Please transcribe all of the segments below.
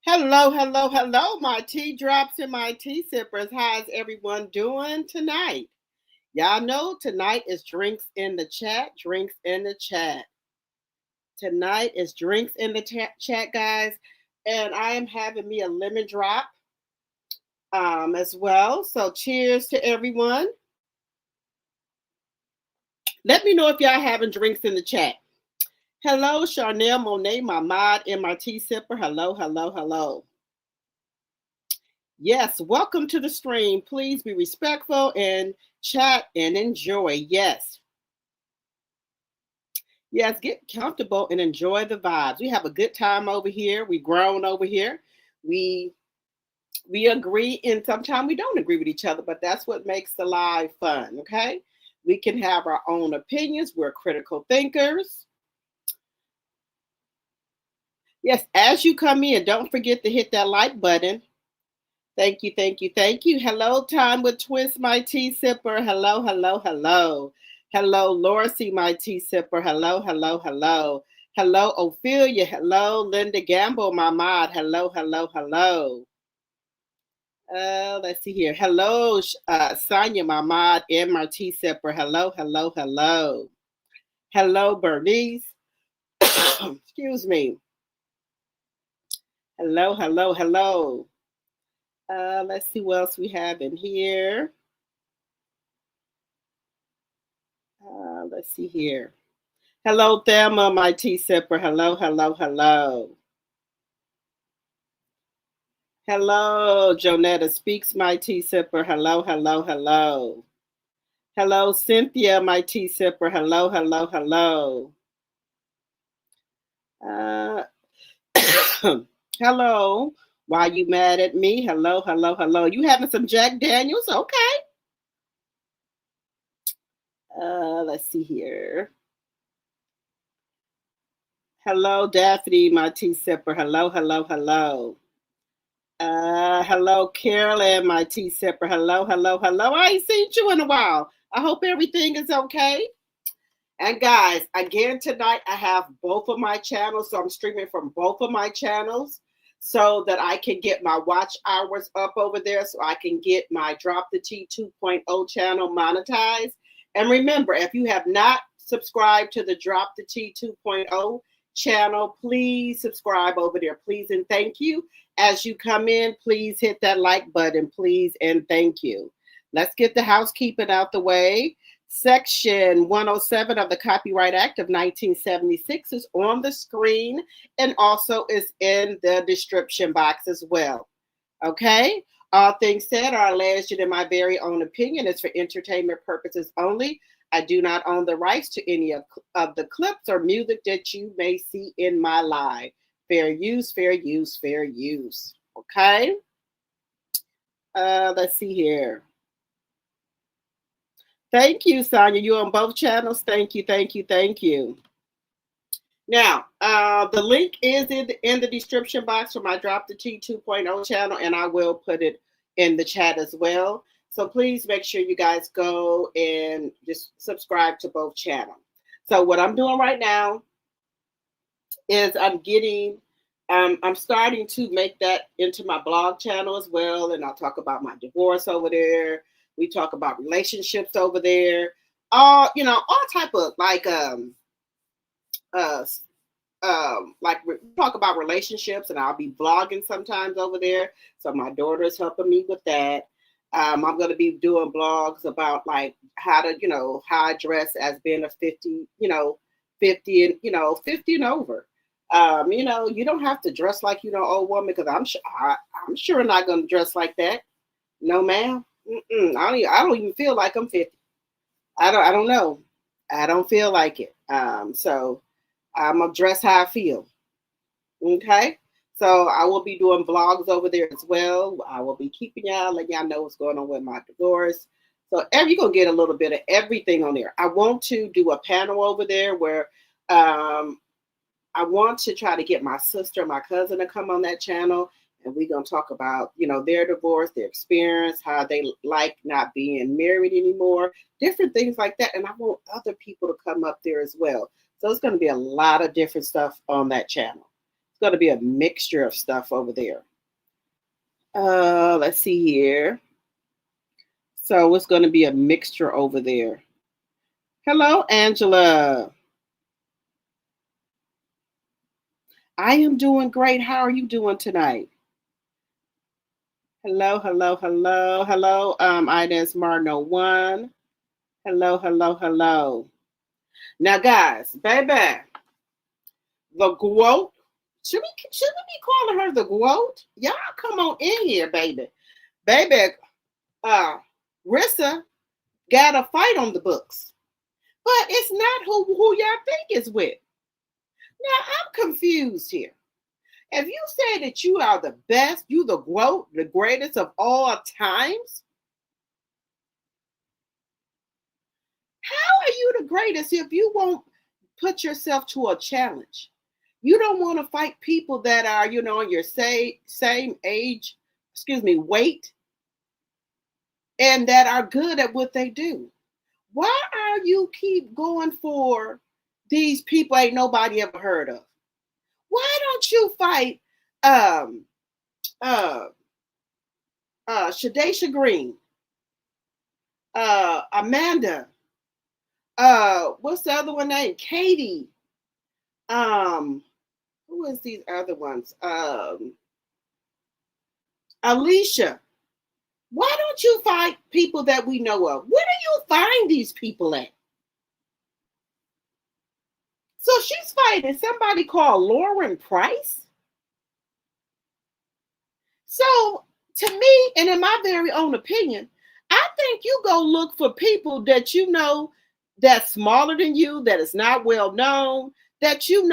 Hello, hello, hello, my tea drops and my tea sippers. How's everyone doing tonight? Y'all know tonight is drinks in the chat, drinks in the chat. Tonight is drinks in the chat, guys. And I am having me a lemon drop as well. So cheers to everyone. Let me know if y'all having drinks in the chat. Hello, Charnel Monet, my mod and my tea sipper. Hello, hello, hello. Yes, welcome to the stream. Please be respectful and chat and enjoy. Yes. Yes, get comfortable and enjoy the vibes. We have a good time over here. We grown over here. We agree, and sometimes we don't agree with each other, but that's what makes the live fun, okay? We can have our own opinions. We're critical thinkers. Yes, as you come in, don't forget to hit that like button. Thank you, thank you, thank you. Hello, Time with Twist, my tea sipper. Hello, hello, hello. Hello, Lorcy, my tea sipper. Hello, hello, hello. Hello, Ophelia. Hello, Linda Gamble, my mod. Hello, hello, hello. Let's see here. Hello, Sonia, my mod, and my tea sipper. Hello, hello, hello. Hello, Bernice. Excuse me. Hello, hello, hello. Let's see what else we have in here. Let's see here. Hello, Thelma, my tea sipper. Hello, hello, hello. Hello, Jonetta Speaks, my tea sipper. Hello, hello, hello. Hello, Cynthia, my tea sipper. Hello, hello, hello. Hello. Why you mad at me? Hello, hello, hello. You having some Jack Daniels? Okay. Let's see here. Hello, Daphne, my tea sipper. Hello, hello, hello. Hello, Carolyn, my tea sipper. Hello, hello, hello. I ain't seen you in a while. I hope everything is okay. And guys, again, tonight I have both of my channels. So I'm streaming from both of my channels so that I can get my watch hours up over there so I can get my Drop the Tea 2.0 channel monetized. And remember, if you have not subscribed to the Drop the Tea 2.0 channel, please subscribe over there. Please and thank you. As you come in, please hit that like button, please and thank you. Let's get the housekeeping out the way. Section 107 of the Copyright Act of 1976 is on the screen and also is in the description box as well. Okay? All things said are alleged in my very own opinion. It's for entertainment purposes only. I do not own the rights to any of the clips or music that you may see in my live. Fair use, fair use, fair use. Okay? Let's see here. Thank you, Sonia. You on both channels? Thank you, thank you, thank you. Now, the link is in the description box for my Drop the T 2.0 channel, and I will put it in the chat as well. So please make sure you guys go and just subscribe to both channels. So what I'm doing right now is I'm starting to make that into my blog channel as well, and I'll talk about my divorce over there. We talk about relationships over there. All type of we talk about relationships, and I'll be vlogging sometimes over there. So my daughter is helping me with that. I'm going to be doing blogs about like how I dress as being a 50 and 50 and over. You don't have to dress like old woman, because I'm sure not going to dress like that. No, ma'am. I don't even feel like I'm 50. I don't know. I don't feel like it. So I'm gonna dress how I feel. Okay. So I will be doing vlogs over there as well. I will be keeping y'all, letting y'all know what's going on with my divorce. So you're gonna get a little bit of everything on there. I want to do a panel over there where I want to try to get my sister, my cousin to come on that channel. And we're going to talk about, their divorce, their experience, how they like not being married anymore, different things like that. And I want other people to come up there as well. So it's going to be a lot of different stuff on that channel. It's going to be a mixture of stuff over there. Let's see here. So it's going to be a mixture over there. Hello, Angela. I am doing great. How are you doing tonight? Hello, hello, hello, hello. Inez Marno 1. Hello, hello, hello. Now, guys, baby, the GWOAT. Should we be calling her the GWOAT? Y'all come on in here, baby. Baby, Rissa got a fight on the books. But it's not who y'all think is with. Now, I'm confused here. If you say that you are the best, you the GWOAT, the greatest of all times, how are you the greatest if you won't put yourself to a challenge? You don't want to fight people that are, on your same age, weight, and that are good at what they do. Why are you keep going for these people ain't nobody ever heard of? Why don't you fight Shadesha Green, Amanda, what's the other one name? Katie. Who is these other ones? Alicia. Why don't you fight people that we know of? Where do you find these people at? So she's fighting somebody called Lauren Price. So to me, and in my very own opinion, I think you go look for people that that's smaller than you, that is not well known, that you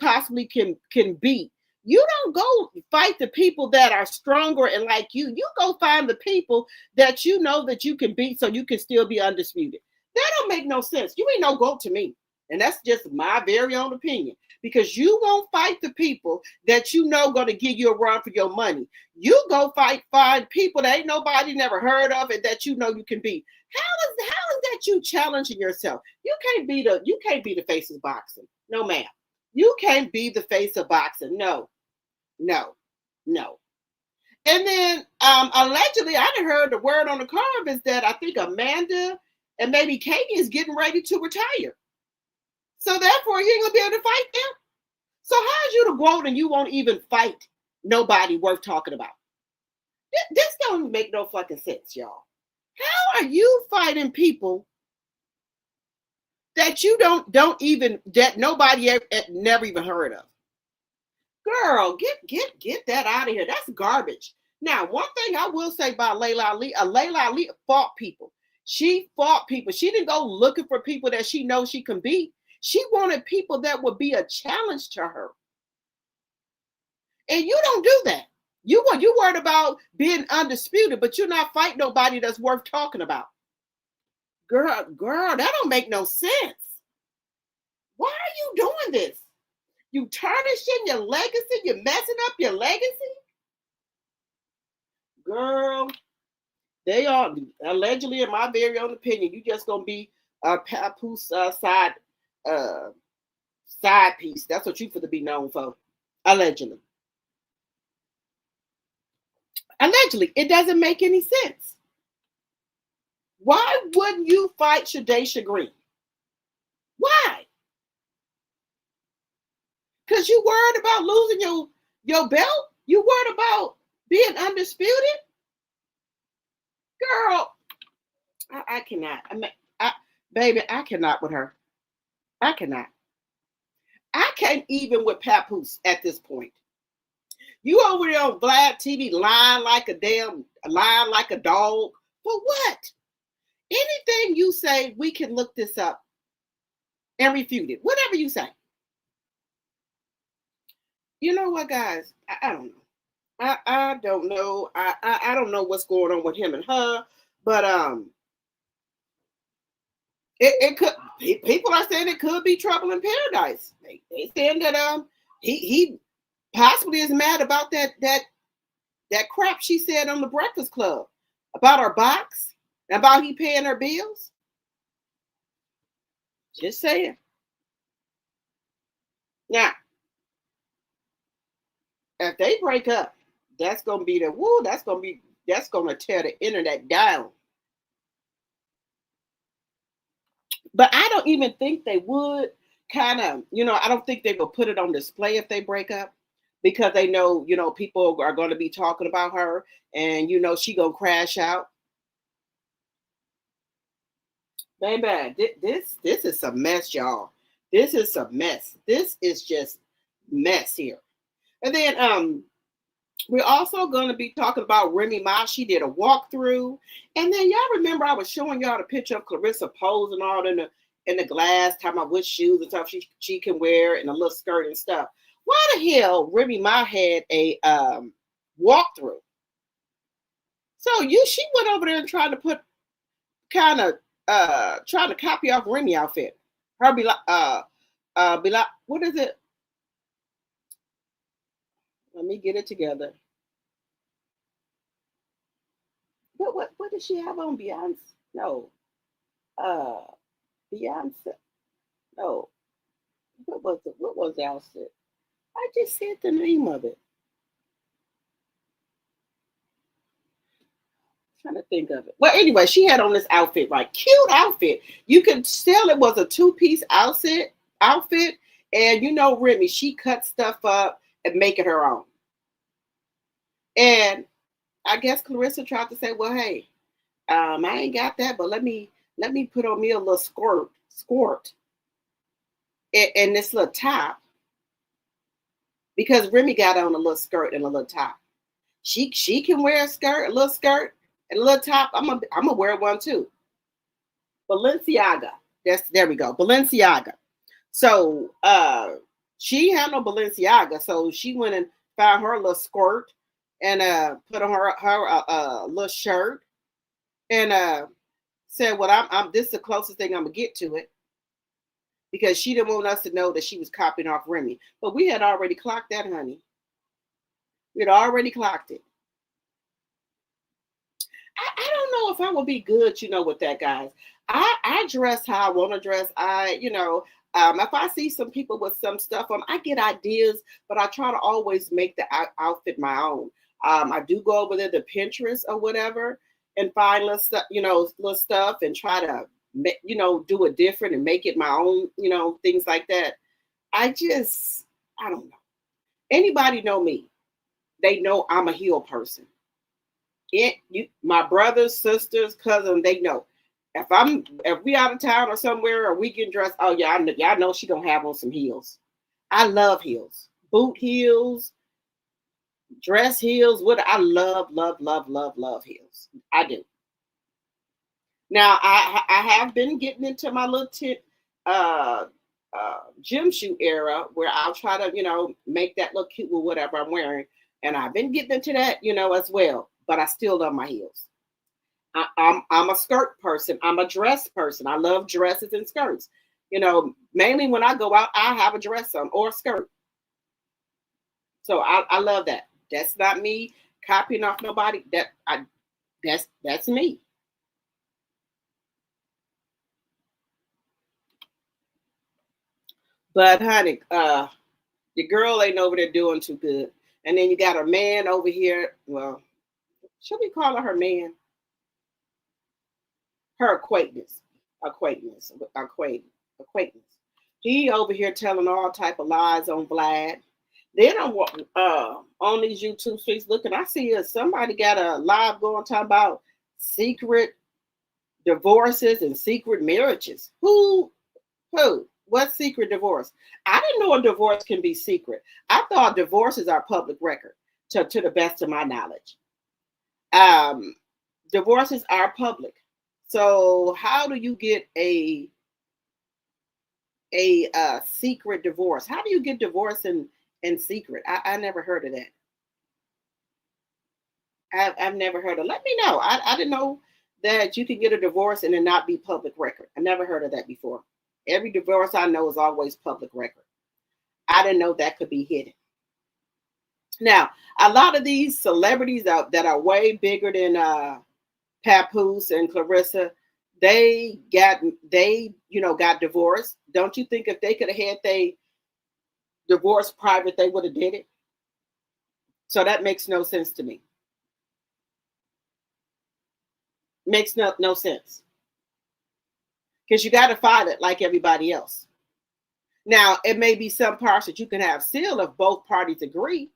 possibly can beat. You don't go fight the people that are stronger and like you. You go find the people that that you can beat so you can still be undisputed. That don't make no sense. You ain't no GOAT to me. And that's just my very own opinion. Because you won't fight the people that going to give you a run for your money. You go find people that ain't nobody never heard of and that you can beat. How is that you challenging yourself? You can't be the face of boxing. No, ma'am. You can't be the face of boxing. No. And then allegedly, I done heard the word on the curve is that I think Amanda and maybe Katie is getting ready to retire. So therefore, you ain't gonna be able to fight them. So how's you the GWOAT and you won't even fight nobody worth talking about? This don't make no fucking sense, y'all. How are you fighting people that you don't even, that nobody never even heard of. Girl, get that out of here. That's garbage. Now, one thing I will say about Layla Ali fought people. She fought people. She didn't go looking for people that she knows she can beat. She wanted people that would be a challenge to her. And you don't do that. You worried about being undisputed, but you're not fighting nobody that's worth talking about. Girl, that don't make no sense. Why are you doing this? You tarnishing your legacy? You're messing up your legacy? Girl, they are allegedly, in my very own opinion, you just gonna be a papoose side piece. That's what you for to be known for. Allegedly. Allegedly, it doesn't make any sense. Why wouldn't you fight Shadaysha Green? Why? Because you worried about losing your belt? You worried about being undisputed? Girl, I cannot. Baby, I cannot with her. I cannot. I can't even with Papoose at this point. You over there on VLAD TV lying like a dog. For what? Anything you say, we can look this up and refute it. Whatever you say. You know what, guys? I don't know. I don't know. I don't know what's going on with him and her, but it could. People are saying it could be trouble in paradise. They saying that he possibly is mad about that crap she said on the Breakfast Club about her box, about he paying her bills. Just saying. Now, if they break up, that's gonna be that's gonna tear the internet down. But I don't even think they would kind of, I don't think they will put it on display if they break up, because they know, people are going to be talking about her, and she gonna crash out. Baby, this is a mess, y'all. This is a mess. This is just mess here. And then we're also going to be talking about Remy Ma. She did a walkthrough. And then y'all remember I was showing y'all the picture of Clarissa posing all in the glass, talking about what shoes and stuff she can wear and a little skirt and stuff. Why the hell Remy Ma had a walkthrough? So she went over there and tried to put trying to copy off Remy outfit. Her be like, what is it? Let me get it together. What did she have on? Beyonce? No. Beyonce. No. What was the outfit? I just said the name of it. I'm trying to think of it. Well, anyway, she had on this outfit, right? Cute outfit. You could tell it was a two-piece outfit. And Remy, she cut stuff up and make it her own. And I guess Clarissa tried to say, well, hey, I ain't got that, but let me put on me a little skirt and this little top, because Remy got on a little skirt and a little top. She can wear a little skirt and a little top. I'm gonna wear one too. Balenciaga. There we go. Balenciaga. So she had no Balenciaga, so she went and found her little skirt and put on her little shirt and said, well, this is the closest thing I'm gonna get to it, because she didn't want us to know that she was copying off Remy. But we had already clocked that, honey. We had already clocked it. I don't know if I will be good, with that, guys. I dress how I want to dress. If I see some people with some stuff on, I get ideas, but I try to always make the outfit my own. I do go over there to Pinterest or whatever and find little stuff and try to, do it different and make it my own, things like that. I don't know. Anybody know me? They know I'm a heel person. My brothers, sisters, cousins, they know. If we out of town or somewhere or we getting dressed, oh yeah, y'all know she gonna have on some heels. I love heels, boot heels, dress heels. What I love heels. I do. Now I have been getting into my little uh, gym shoe era where I'll try to make that look cute with whatever I'm wearing, and I've been getting into that as well. But I still love my heels. I'm a skirt person. I'm a dress person. I love dresses and skirts. Mainly when I go out, I have a dress on or a skirt. So I love that. That's not me copying off nobody. That's me. But honey, your girl ain't over there doing too good. And then you got a man over here. Well, should we call her man? Her acquaintance. He over here telling all type of lies on VLAD. Then I'm on these YouTube streets looking. I see somebody got a live going talking about secret divorces and secret marriages. Who? What secret divorce? I didn't know a divorce can be secret. I thought divorces are public record, to the best of my knowledge. Um, Divorces are public. So how do you get a secret divorce? How do you get divorced in secret? I never heard of that. I've never heard of. Let me know. I didn't know that you can get a divorce and it not be public record. I never heard of that before. Every divorce I know is always public record. I didn't know that could be hidden. Now, a lot of these celebrities that are way bigger than Papoose and Clarissa, they got divorced. Don't you think if they could have had they divorce private, they would have did it? So that makes no sense to me. Makes no sense. Because you got to file it like everybody else. Now, it may be some parts that you can have sealed if both parties agree,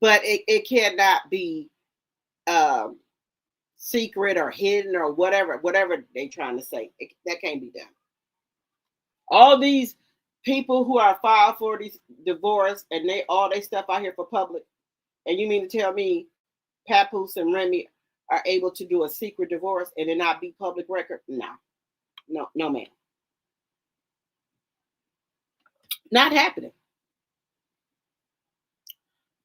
but it cannot be secret or hidden or whatever they're trying to say. That can't be done. All these people who are filed for these divorce and they stuff out here for public, and you mean to tell me Papoose and Remy are able to do a secret divorce and it not be public record? No, ma'am. Not happening.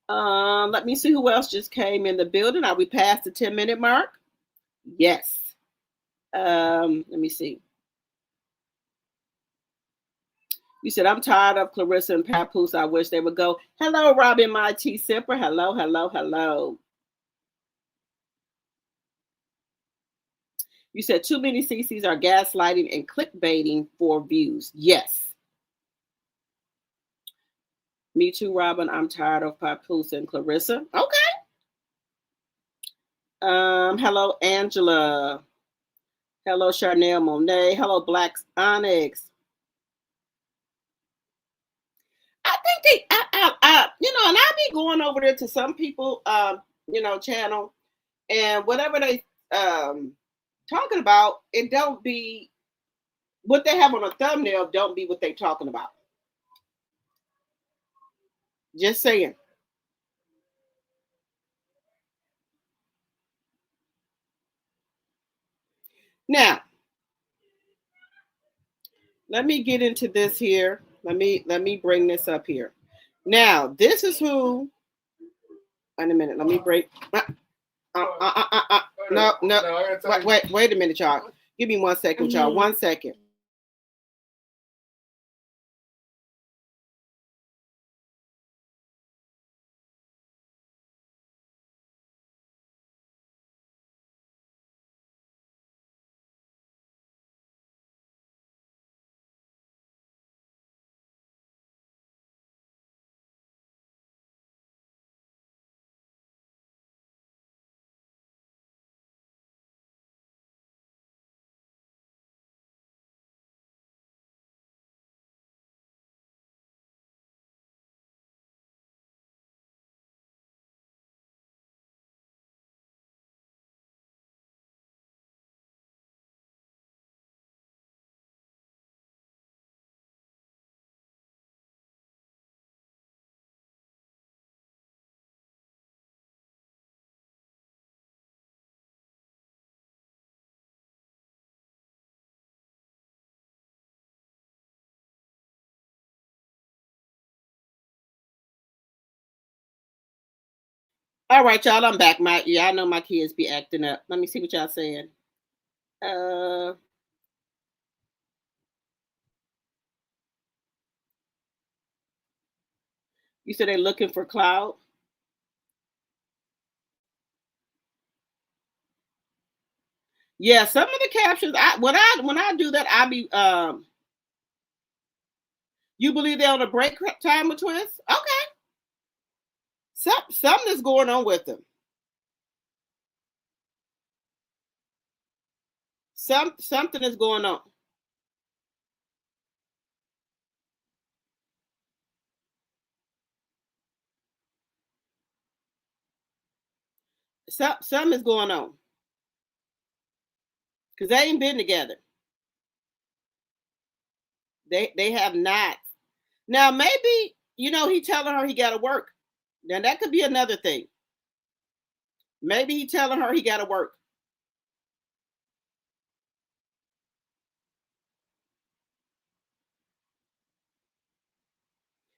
Let me see who else just came in the building. Are we past the 10-minute mark? Yes. Let me see. You said, I'm tired of Clarissa and Papoose. I wish they would go. Hello, Robin, my tea sipper. Hello. You said too many CCs are gaslighting and clickbaiting for views. Yes. Me too, Robin. I'm tired of Papoose and Clarissa. Okay. Hello, Angela. Hello, Charnel Monet. Hello, Black Onyx. I think and I be going over there to some people, channel, and whatever they talking about, it don't be what they have on a thumbnail. Don't be what they talking about. Just saying. Now, let me get into this here. Let me bring this up here. Now, this is who. Wait a minute. Let me break. No. Wait a minute, y'all. Give me 1 second, y'all. 1 second. All right, y'all. I'm back. I know my kids be acting up. Let me see what y'all saying. You said they're looking for cloud. Yeah, some of the captions. When I do that, I be You believe they're on a break time with twins? Okay, something is going on with them. Something is going on. Something is going on because they ain't been together. They have not. Now maybe he telling her he got to work. Now that could be another thing. Maybe he telling her he got to work.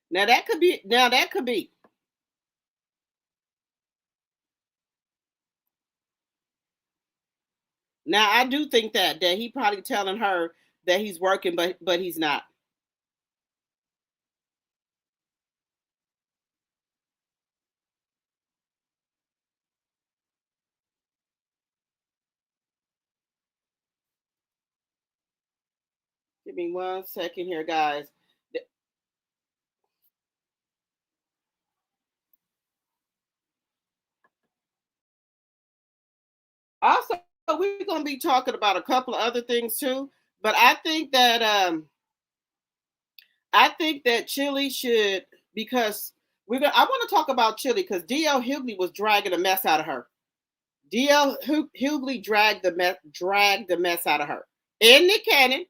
Now that could be. Now that could be. Now I do think that he probably telling her that he's working, but he's not. Give me 1 second here, guys. Also, we're going to be talking about a couple of other things too. But I think that Chili should, because I want to talk about Chili because DL Hughley was dragging a mess out of her. DL Hughley dragged the mess out of her. And Nick Cannon.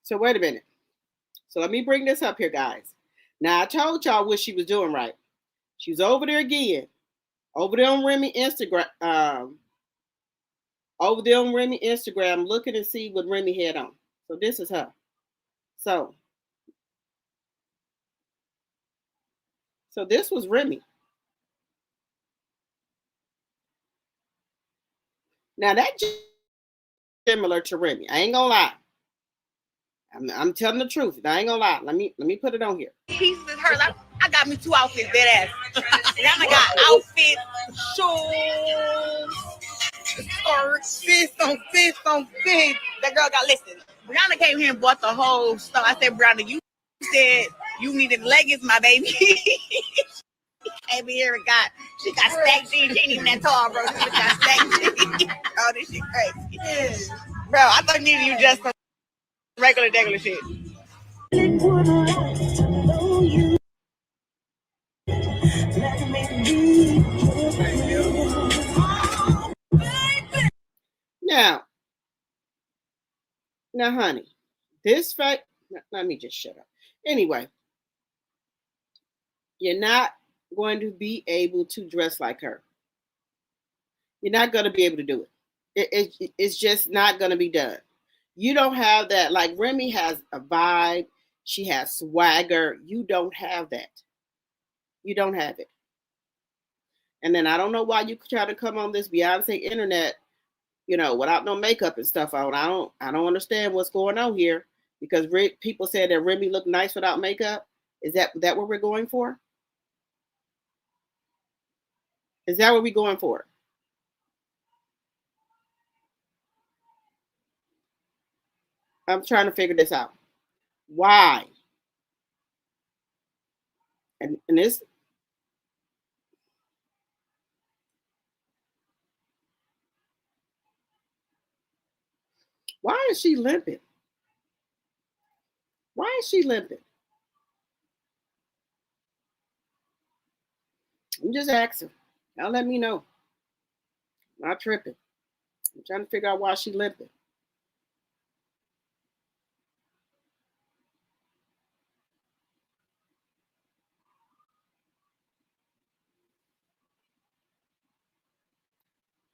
So wait a minute. So let me bring this up here, guys. Now I told y'all what she was doing right. She was over there again, over there on Remy Instagram, looking to see what Remy had on. So this is her. So this was Remy. Now that similar to Remy. I ain't gonna lie. I'm telling the truth. I ain't gonna lie. Let me put it on here. Pieces is hers. I got me 2 outfits, dead ass. And I got outfits, shoes, skirts, fist on fist. That girl got listed. Brianna came here and bought the whole stuff. I said, Brianna, you said you needed leggings, my baby. Came here and she got stacked jeans. She ain't even that tall, bro. She got stacked jeans. Oh, this shit crazy. Bro, I thought you just some regular shit. Now, honey, this fact. Let me just shut up. Anyway, you're not going to be able to dress like her. You're not going to be able to do it. It's just not going to be done. You don't have that. Like Remy has a vibe. She has swagger. You don't have that. You don't have it. And then I don't know why you try to come on this Beyonce internet, without no makeup and stuff on. I don't understand what's going on here because people said that Remy looked nice without makeup. Is that what we're going for? Is that what we're going for? I'm trying to figure this out. Why? And this, why is she limping? Why is she limping? I'm just asking. Y'all let me know. I'm not tripping. I'm trying to figure out why she limping.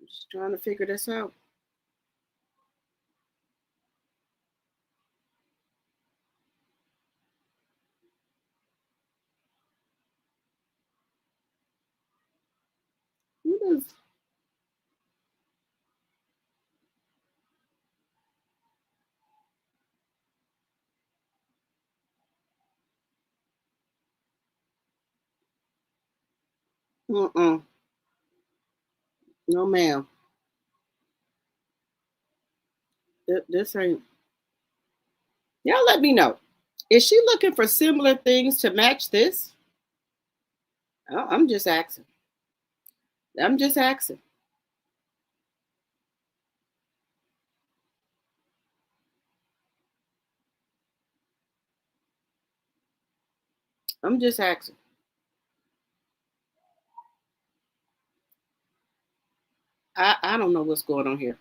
I'm just trying to figure this out. What is? Mm-mm. No, ma'am. This ain't. Y'all let me know. Is she looking for similar things to match this? I'm just asking. I'm just asking. I'm just asking. I don't know what's going on here.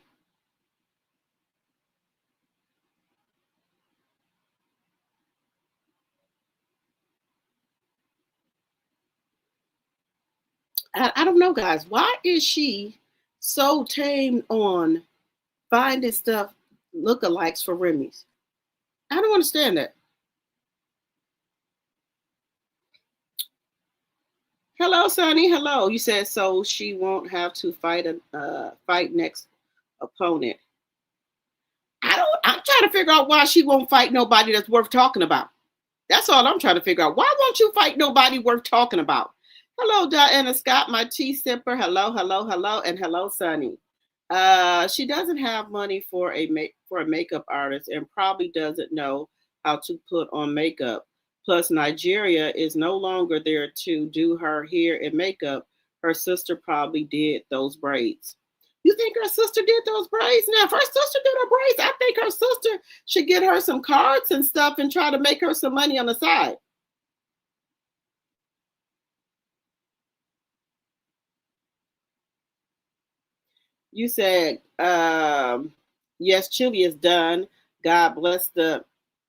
I don't know, guys. Why is she so tame on finding stuff lookalikes for Remy's? I don't understand that. Hello, Sonny. Hello. You said so she won't have to fight next opponent. I'm trying to figure out why she won't fight nobody that's worth talking about. That's all I'm trying to figure out. Why won't you fight nobody worth talking about? Hello, Diana Scott, my tea sipper. Hello, hello, hello, and hello, Sunny. She doesn't have money for a makeup artist and probably doesn't know how to put on makeup. Plus, Nigeria is no longer there to do her hair and makeup. Her sister probably did those braids. You think her sister did those braids? Now, if her sister did her braids, I think her sister should get her some cards and stuff and try to make her some money on the side. You said, yes, Chili is done. God bless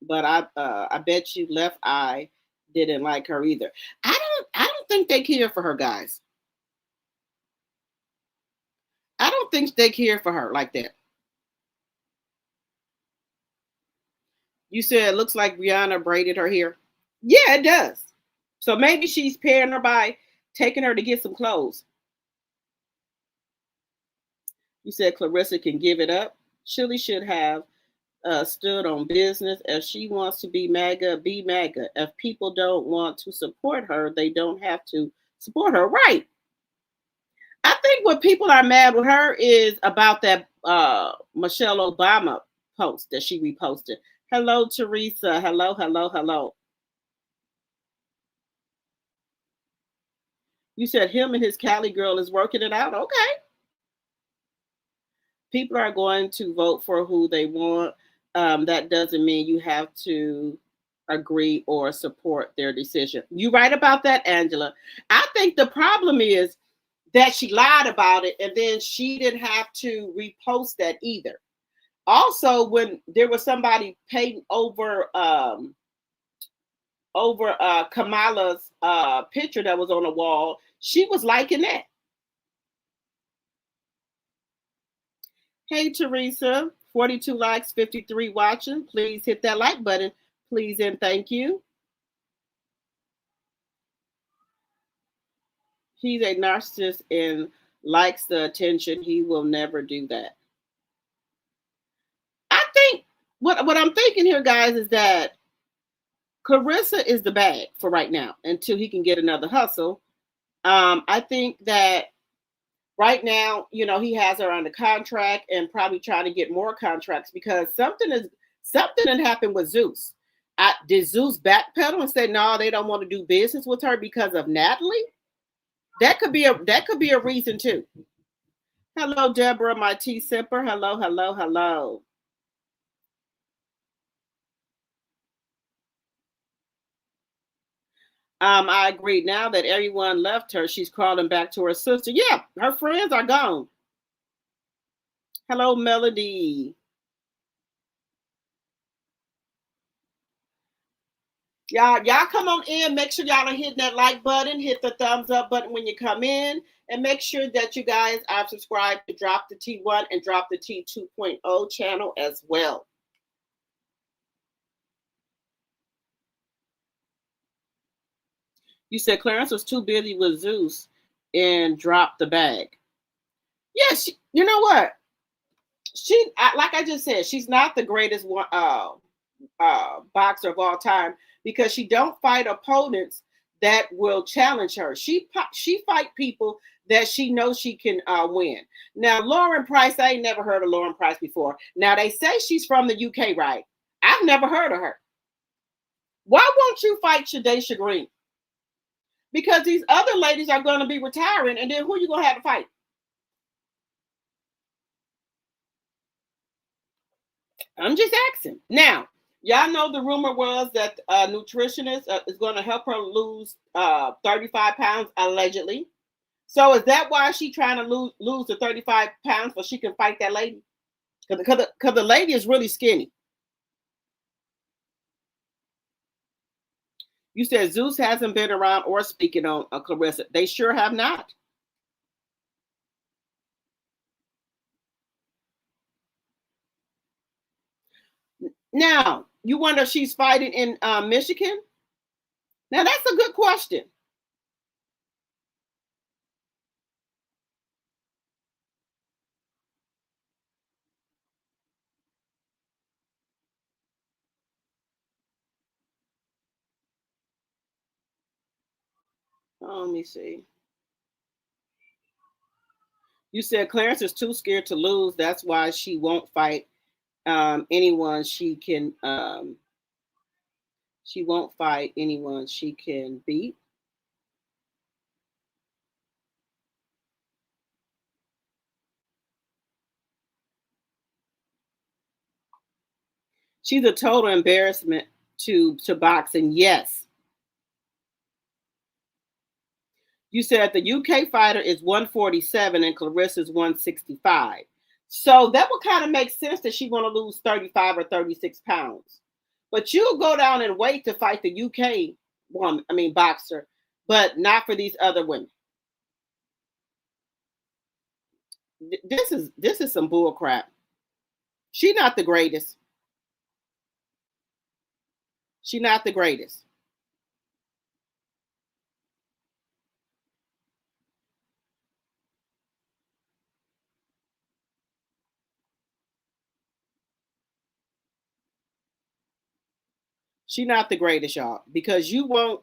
but I bet you Left Eye didn't like her either. I don't think they care for her, guys. I don't think they care for her like that. You said it looks like Rihanna braided her hair. Yeah, it does. So maybe she's paying her by taking her to get some clothes. You said Clarissa can give it up. Chili should have stood on business. If she wants to be MAGA, be MAGA. If people don't want to support her, they don't have to support her. Right. I think what people are mad with her is about that Michelle Obama post that she reposted. Hello, Teresa. Hello, hello, hello. You said him and his Cali girl is working it out. Okay. People are going to vote for who they want. That doesn't mean you have to agree or support their decision. You right about that, Angela. I think the problem is that she lied about it and then she didn't have to repost that either. Also, when there was somebody painting over Kamala's picture that was on the wall, she was liking that. Hey, Teresa, 42 likes, 53 watching. Please hit that like button, please, and thank you. He's a narcissist and likes the attention. He will never do that. I think what I'm thinking here, guys, is that Clarissa is the bag for right now until he can get another hustle. I think that right now, you know, he has her under contract and probably trying to get more contracts because something had happened with Zeus. Did Zeus backpedal and say no, they don't want to do business with her because of Natalie? That could be a reason too. Hello, Deborah, my tea sipper. Hello, hello, hello. I agree. Now that everyone left her, she's crawling back to her sister. Yeah, her friends are gone. Hello, Melody. Y'all come on in. Make sure y'all are hitting that like button, hit the thumbs up button when you come in, and make sure that you guys are subscribed to Drop the T1 and Drop the T 2.0 channel as well. You said Clarence was too busy with Zeus and dropped the bag. Yeah, you know what? Like I just said, she's not the greatest boxer of all time because she don't fight opponents that will challenge her. She fight people that she knows she can win. Now, Lauren Price, I ain't never heard of Lauren Price before. Now, they say she's from the UK, right? I've never heard of her. Why won't you fight Shadesha Green? Because these other ladies are going to be retiring, and then who are you going to have to fight? I'm just asking. Now, y'all know the rumor was that a nutritionist is going to help her lose 35 pounds, allegedly. So is that why she's trying to lose the 35 pounds so she can fight that lady? Because the lady is really skinny. You said Zeus hasn't been around or speaking on Clarissa. They sure have not. Now, you wonder if she's fighting in Michigan? Now, that's a good question. Oh, let me see. You said Clarence is too scared to lose. That's why she won't fight anyone she can. She won't fight anyone she can beat. She's a total embarrassment to boxing. Yes. You said the UK fighter is 147 and Clarissa's 165. So that would kind of make sense that she want to lose 35 or 36 pounds. But you'll go down and wait to fight the UK boxer, but not for these other women. This is some bull crap. She's not the greatest. She's not the greatest. She's not the greatest, y'all, because you won't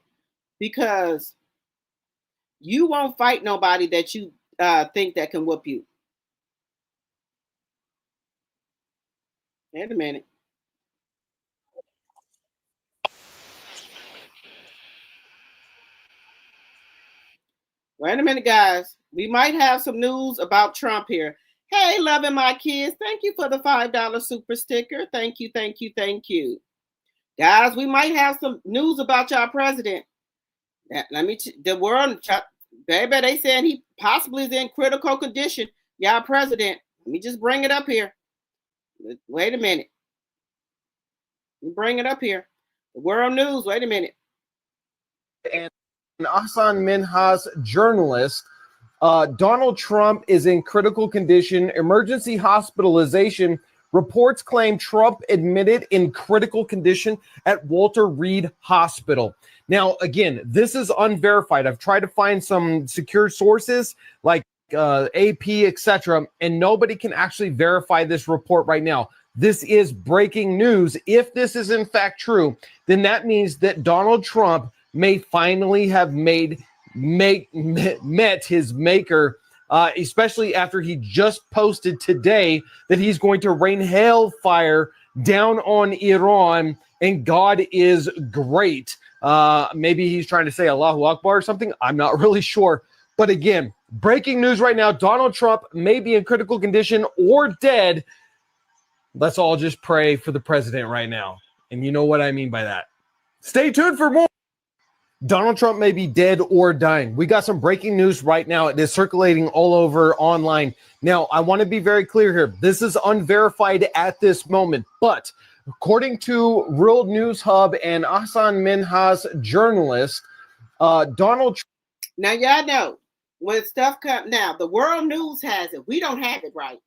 fight nobody that you think that can whoop you. Wait a minute. Wait a minute, guys. We might have some news about Trump here. Hey, loving my kids. Thank you for the $5 super sticker. Thank you, thank you, thank you. Guys, we might have some news about y'all president. The world, baby, they saying he possibly is in critical condition. Y'all president. Let me just bring it up here. Wait a minute. Bring it up here. The world news. Wait a minute. And Ahsan Minhas journalist, Donald Trump is in critical condition. Emergency hospitalization. Reports claim Trump admitted in critical condition at Walter Reed Hospital. Now, again, this is unverified. I've tried to find some secure sources like AP, etc., and nobody can actually verify this report right now. This is breaking news. If this is in fact true, then that means that Donald Trump may finally have met his maker especially after he just posted today that he's going to rain hellfire down on Iran, and God is great. Maybe he's trying to say Allahu Akbar or something. I'm not really sure. But again, breaking news right now, Donald Trump may be in critical condition or dead. Let's all just pray for the president right now. And you know what I mean by that. Stay tuned for more. Donald Trump may be dead or dying. We got some breaking news right now. It is circulating all over online. Now, I want to be very clear here. This is unverified at this moment, but according to World News Hub and Ahsan Minhas journalist, Donald Trump. Now, y'all know when stuff comes, now the world news has it. We don't have it, right?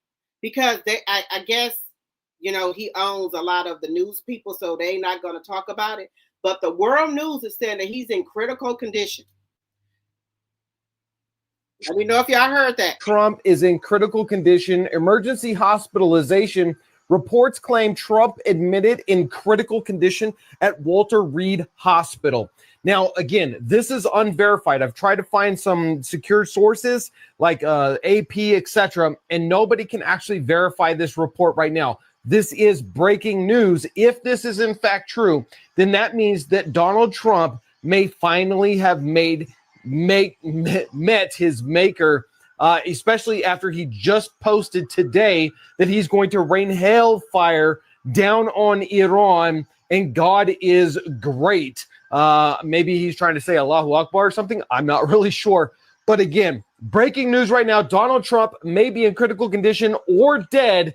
Because I guess, you know, he owns a lot of the news people, so they're not going to talk about it. But the world news is saying that he's in critical condition. Let me know if y'all heard that. Trump is in critical condition. Emergency hospitalization. Reports claim Trump admitted in critical condition at Walter Reed Hospital. Now, again, this is unverified. I've tried to find some secure sources like AP, etc., and nobody can actually verify this report right now. This is breaking news. If this is in fact true, then that means that Donald Trump may finally have met his maker, especially after he just posted today that he's going to rain hellfire down on Iran, and God is great. Maybe he's trying to say Allahu Akbar or something. I'm not really sure. But again, breaking news right now, Donald Trump may be in critical condition or dead.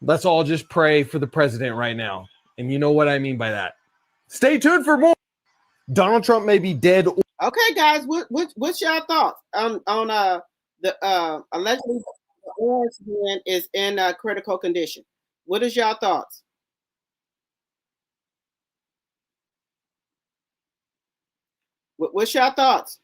Let's all just pray for the president right now. And you know what I mean by that. Stay tuned for more. Donald Trump may be dead. Okay, guys, what's your thoughts on the allegedly the orange man is in critical condition? What is your thoughts? What's your thoughts?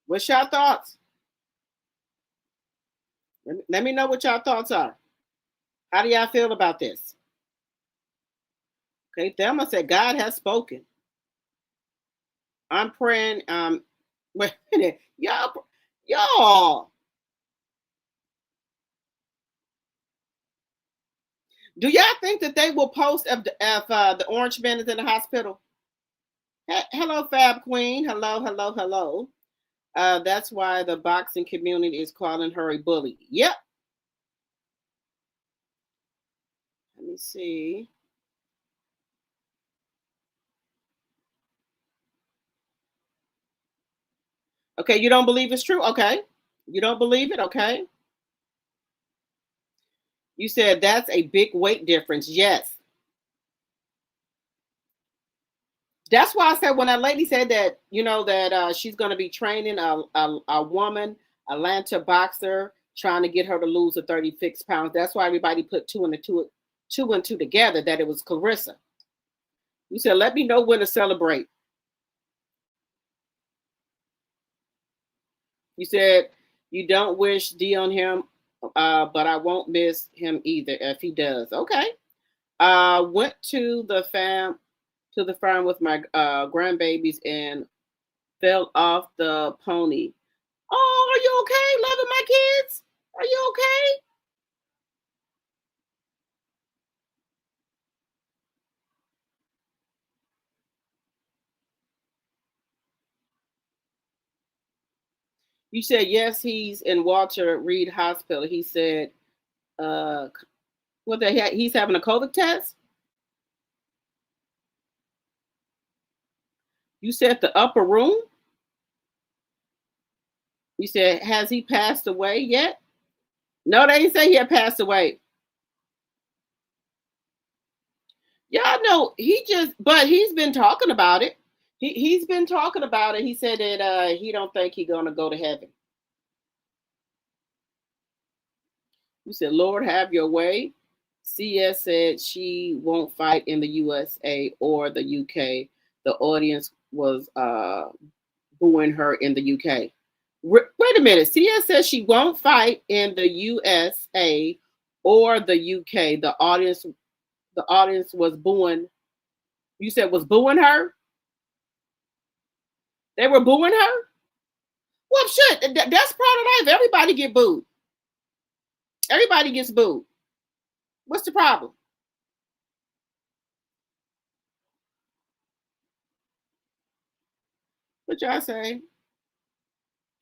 What's your thoughts? Let me know what your thoughts are. How do y'all feel about this? Okay, Thelma said, God has spoken. I'm praying. Wait a minute. Y'all. Do y'all think that they will post if the orange man is in the hospital? Hello, Fab Queen. Hello. That's why the boxing community is calling her a bully. Yep. Let me see. Okay, you don't believe it's true? Okay. You don't believe it? Okay. You said that's a big weight difference. Yes. That's why I said when that lady said that, you know, that she's going to be training a woman, Atlanta boxer, trying to get her to lose the 36 pounds. That's why everybody put two and two together, that it was Clarissa. You said, let me know when to celebrate. You said you don't wish D on him, but I won't miss him either if he does. Okay. Went to the farm with my grandbabies and fell off the pony. Oh, are you okay? Loving my kids? Are you okay? You said, yes, he's in Walter Reed Hospital. He said, he's having a COVID test? You said the upper room? You said, has he passed away yet? No, they didn't say he had passed away. Y'all know but he's been talking about it. He's been talking about it. He said that he don't think he's gonna go to heaven. You said, Lord, have your way. CS said she won't fight in the USA or the UK. The audience was booing her in the UK. Wait a minute. CS says she won't fight in the USA or the UK. The audience was booing. You said was booing her? They were booing her? Well, shit. That's part of life. Everybody get booed. Everybody gets booed. What's the problem? What y'all say?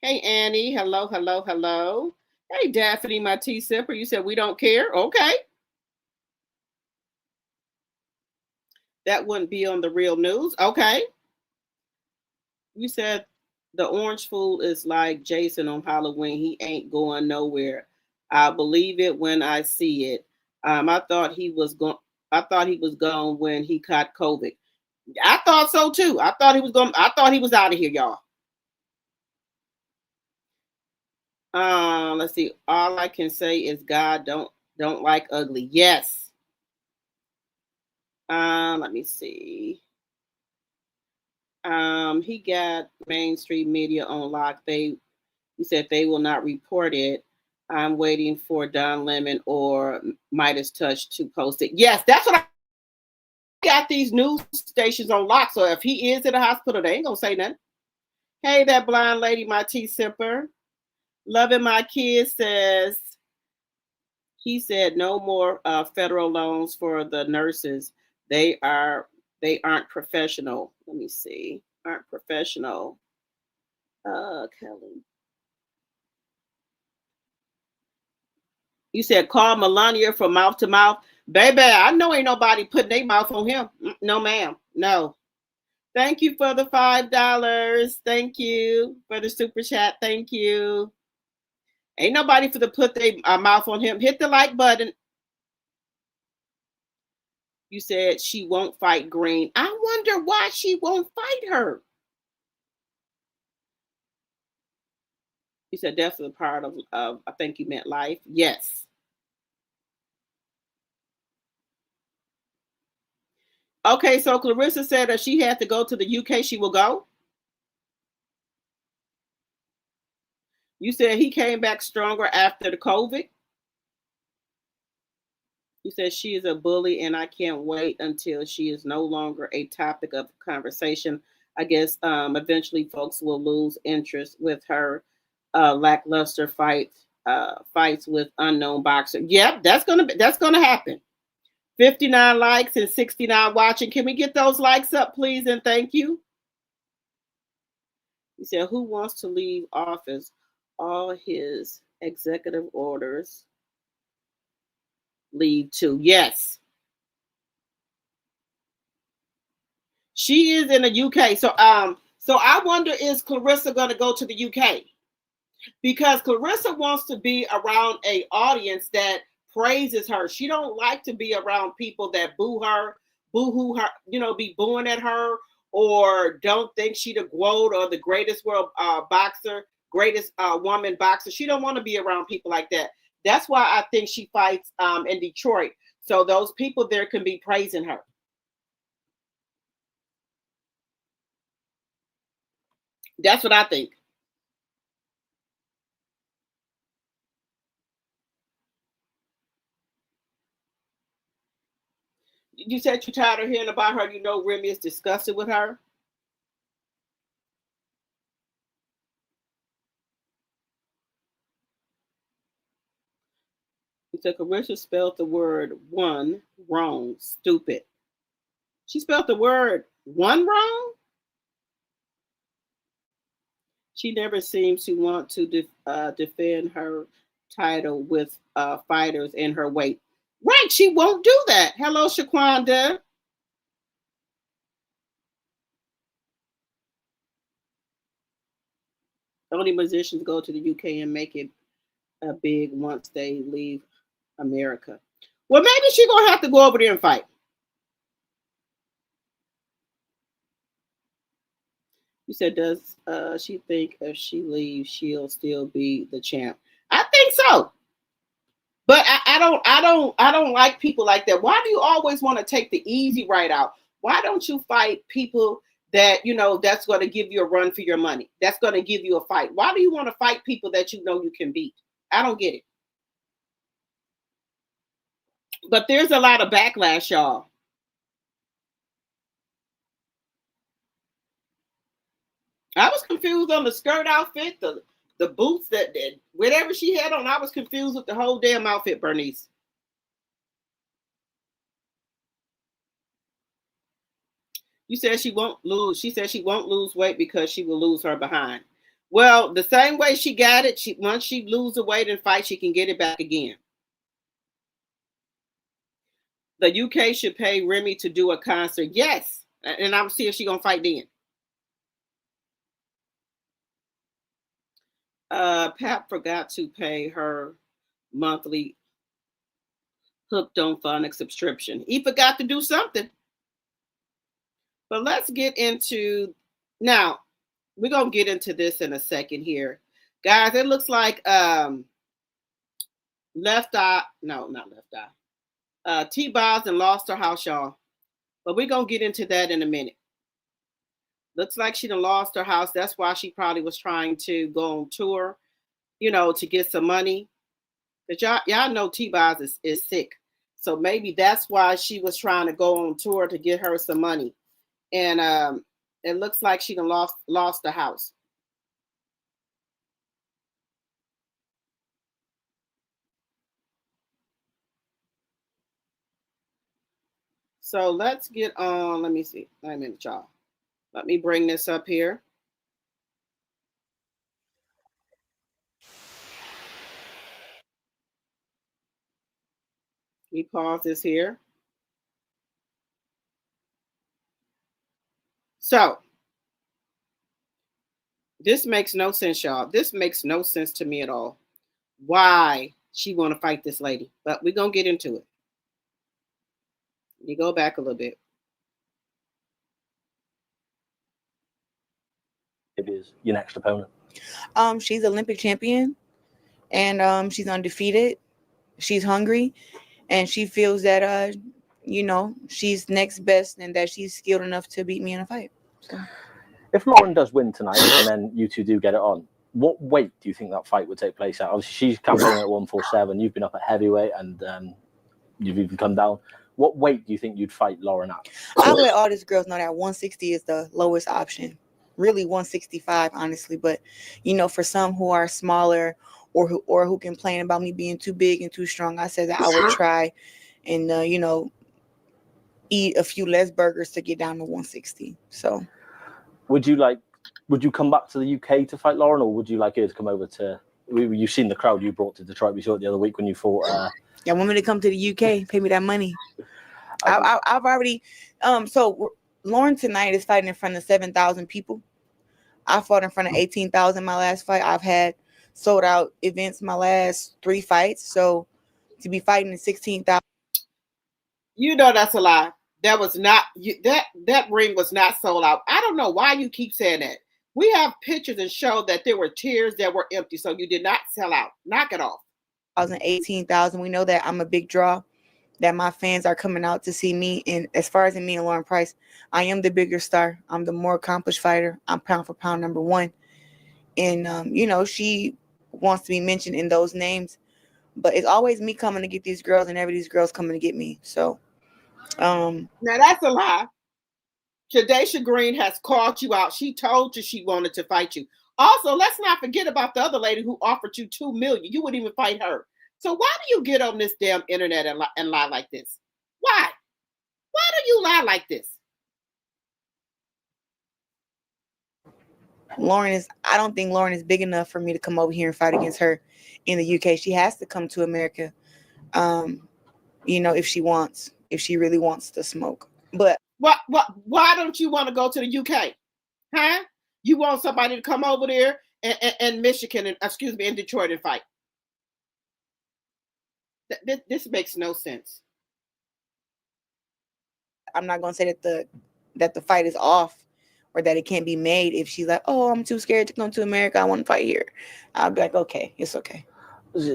Hey, Annie. Hello, hello, hello. Hey, Daphne, my tea sipper. You said we don't care? Okay. That wouldn't be on the real news. Okay. You said the orange fool is like Jason on Halloween. He ain't going nowhere. I believe it when I see it. I thought he was gone when he caught COVID. I thought so too. I thought he was out of here, y'all. Let's see. All I can say is God don't like ugly. Yes. Let me see. He got mainstream media on lock. He said they will not report it. I'm waiting for Don Lemon or Midas Touch to post it. Yes, that's what I got, these news stations on lock. So if he is in a hospital, they ain't gonna say nothing. Hey, that blind lady, my tea sipper. Loving my kids says, he said no more federal loans for the nurses. They aren't professional. Let me see. Aren't professional. Kelly. You said call Melania from mouth to mouth. Baby, I know ain't nobody putting their mouth on him. No, ma'am. No. Thank you for the $5. Thank you for the super chat. Thank you. Ain't nobody for to put their mouth on him. Hit the like button. You said she won't fight Green. I wonder why she won't fight her. You said definitely part of I think you meant life. Yes. Okay, so Clarissa said that she had to go to the UK. She will go. You said he came back stronger after the COVID. You said she is a bully and I can't wait until she is no longer a topic of conversation. I guess eventually folks will lose interest with her lackluster fights with unknown boxer. Yep, that's gonna happen. 59 likes and 69 watching. Can we get those likes up, please? And thank you. He said, who wants to leave office? All his executive orders lead to. Yes. She is in the UK. So I wonder, is Clarissa going to go to the UK? Because Clarissa wants to be around a audience that praises her. She don't like to be around people that boo-hoo her, be booing at her, or don't think she the GOAT or the greatest world boxer, greatest woman boxer. She don't want to be around people like that. That's why I think she fights in Detroit. So those people there can be praising her. That's what I think. You said you're tired of hearing about her. You know Remy is disgusted with her. You said Clarissa spelled the word one wrong. Stupid. She spelled the word one wrong? She never seems to want to defend her title with fighters in her weight. Right, she won't do that. Hello, Shaquanda. Only musicians go to the UK and make it big once they leave America. Well, maybe she's going to have to go over there and fight. You said, does she think if she leaves, she'll still be the champ? I think so. But I don't like people like that. Why do you always want to take the easy right out? Why don't you fight people that you know that's going to give you a run for your money? That's going to give you a fight. Why do you want to fight people that you know you can beat? I don't get it. But there's a lot of backlash, y'all. I was confused on the skirt outfit, the boots that whatever she had on. I was confused with the whole damn outfit, Bernice. You said she won't lose. She said she won't lose weight because she will lose her behind. Well, the same way she got it, once she loses the weight and fight, she can get it back again. The UK should pay Remy to do a concert. Yes. And I'm see if she's gonna fight then. Pap forgot to pay her monthly Hooked on Phonics subscription. He forgot to do something. But let's get into now. We're gonna get into this in a second here, guys. It looks like Left Eye, no, not Left Eye. T-Boz and lost her house, y'all. But we're gonna get into that in a minute. Looks like she done lost her house. That's why she probably was trying to go on tour, you know, to get some money. But y'all know T-Boz is sick. So maybe that's why she was trying to go on tour to get her some money. And it looks like she done lost the house. So let's get on. Let me see. Wait a minute, y'all. Let me bring this up here. Let me pause this here. So this makes no sense, y'all. This makes no sense to me at all. Why she want to fight this lady? But we're gonna get into it. You go back a little bit. Is your next opponent? She's Olympic champion, and she's undefeated. She's hungry, and she feels that you know, she's next best and that she's skilled enough to beat me in a fight. So. If Lauren does win tonight and then you two do get it on, what weight do you think that fight would take place at? Obviously, she's campaigning at 147. You've been up at heavyweight, and you've even come down. What weight do you think you'd fight Lauren at? I'll let all these girls know that 160 is the lowest option. Really 165, honestly. But, you know, for some who are smaller or who complain about me being too big and too strong, I said that I would try and, you know, eat a few less burgers to get down to 160. So would you come back to the UK to fight Lauren, or would you like her to come over to, you've seen the crowd you brought to Detroit. We saw it the other week when you fought. Yeah, want me to come to the UK, pay me that money. I've already, so Lauren tonight is fighting in front of 7,000 people. I fought in front of 18,000 my last fight. I've had sold out events my last 3 fights. So to be fighting in 16,000. You know that's a lie. That was not that ring was not sold out. I don't know why you keep saying that. We have pictures and show that there were tiers that were empty, so you did not sell out. Knock it off. 18,000. We know that I'm a big draw, that my fans are coming out to see me. And as far as me and Lauren Price, I am the bigger star. I'm the more accomplished fighter. I'm pound for pound number 1. And, you know, she wants to be mentioned in those names. But it's always me coming to get these girls and every these girls coming to get me. So, now that's a lie. Jadaisha Green has called you out. She told you she wanted to fight you. Also, let's not forget about the other lady who offered you $2 million. You wouldn't even fight her. So why do you get on this damn internet and lie like this? Why? Why do you lie like this? I don't think Lauren is big enough for me to come over here and fight against her in the UK. She has to come to America, you know, if she really wants to smoke. But why don't you want to go to the UK? Huh? You want somebody to come over there and Michigan and in Detroit and fight? This makes no sense. I'm not going to say that the fight is off or that it can't be made. If she's like, oh, I'm too scared to come to America, I want to fight here, I'll be like, okay, it's okay.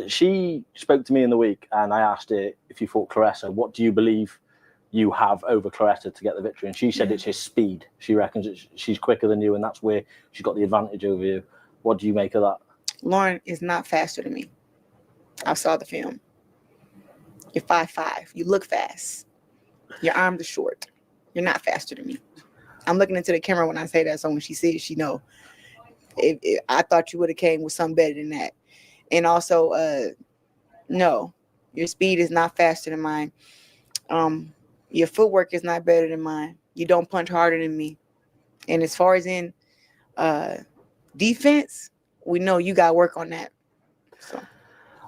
She spoke to me in the week, and I asked her if you fought Claressa, what do you believe you have over Claressa to get the victory? And she said it's his speed. She reckons she's quicker than you, and that's where she's got the advantage over you. What do you make of that? Lauren is not faster than me. I saw the film. You're 5'5". You look fast. Your arms are short. You're not faster than me. I'm looking into the camera when I say that, so when she sees it, she know. I thought you would have came with something better than that. And also, no, your speed is not faster than mine. Your footwork is not better than mine. You don't punch harder than me. And as far as in defense, we know you got to work on that. So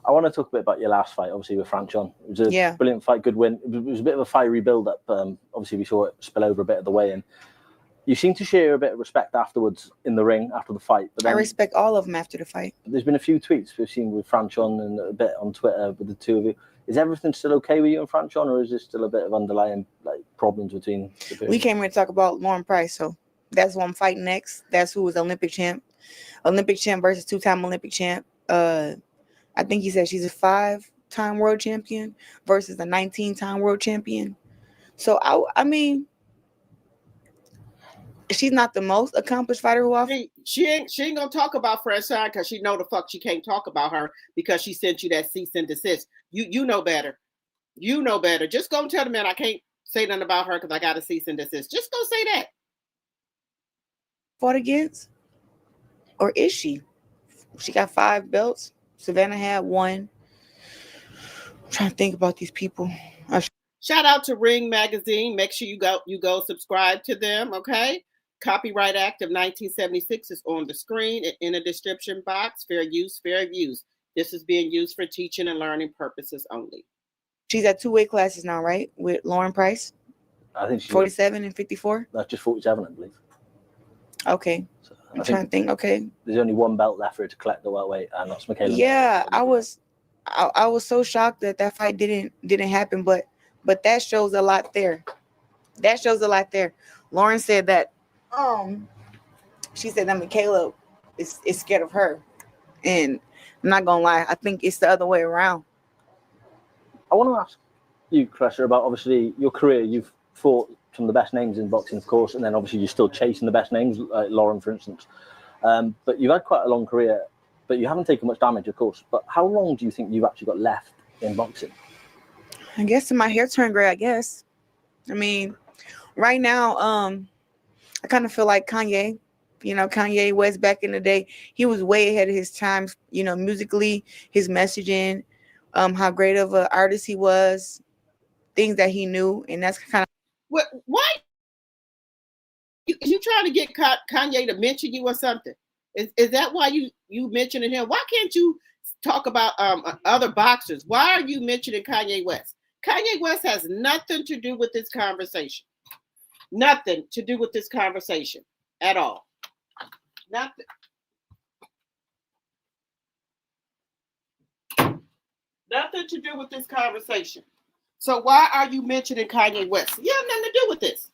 I want to talk a bit about your last fight, obviously, with Franchon. It was a brilliant fight, good win. It was a bit of a fiery build-up. Obviously, we saw it spill over a bit of the weigh-in. You seem to share a bit of respect afterwards in the ring after the fight. But then, I respect all of them after the fight. There's been a few tweets we've seen with Franchon and a bit on Twitter with the two of you. Is everything still okay with you and Franchon, or is there still a bit of underlying problems between the two? We came here to talk about Lauren Price, so that's who I'm fighting next. That's who is Olympic champ. Olympic champ versus two-time Olympic champ. I think he said she's a 5-time world champion versus a 19-time world champion. So, I mean, she's not the most accomplished fighter who I've... She ain't gonna talk about Claressa because she know the fuck she can't talk about her because she sent you that cease and desist. You know better. You know better. Just go and tell the man I can't say nothing about her because I got a cease and desist. Just go say that. Fought against? Or is she? She got 5 belts. Savannah had 1. I'm trying to think about these people. Shout out to Ring Magazine. Make sure you go subscribe to them, okay? Copyright Act of 1976 is on the screen and in the description box. Fair use, fair use. This is being used for teaching and learning purposes only. She's at 2 weight classes now, right? With Lauren Price? I think she's 47 and 54? That's just 47, I believe. Okay. So I'm trying to think. Okay. There's only 1 belt left for her to collect the welterweight, and that's Michaela. Yeah, I was so shocked that fight didn't happen, but that shows a lot there. That shows a lot there. Lauren said that she said that Michaela is scared of her, and I'm not gonna lie, I think it's the other way around. I want to ask you, Claressa, about obviously your career. You've fought some of the best names in boxing, of course, and then obviously you're still chasing the best names, like Lauren, for instance. But you've had quite a long career, but you haven't taken much damage, of course. But how long do you think you've actually got left in boxing? I guess till my hair turned gray, I guess. I mean, right now, I kind of feel like Kanye. You know, Kanye West back in the day, he was way ahead of his time, you know, musically, his messaging, how great of an artist he was, things that he knew. And that's kind of... Why? You trying to get Kanye to mention you or something? Is that why you mentioning him? Why can't you talk about other boxers? Why are you mentioning Kanye West? Kanye West has nothing to do with this conversation. Nothing to do with this conversation at all. Nothing. Nothing to do with this conversation. So why are you mentioning Kanye West? You have nothing to do with this.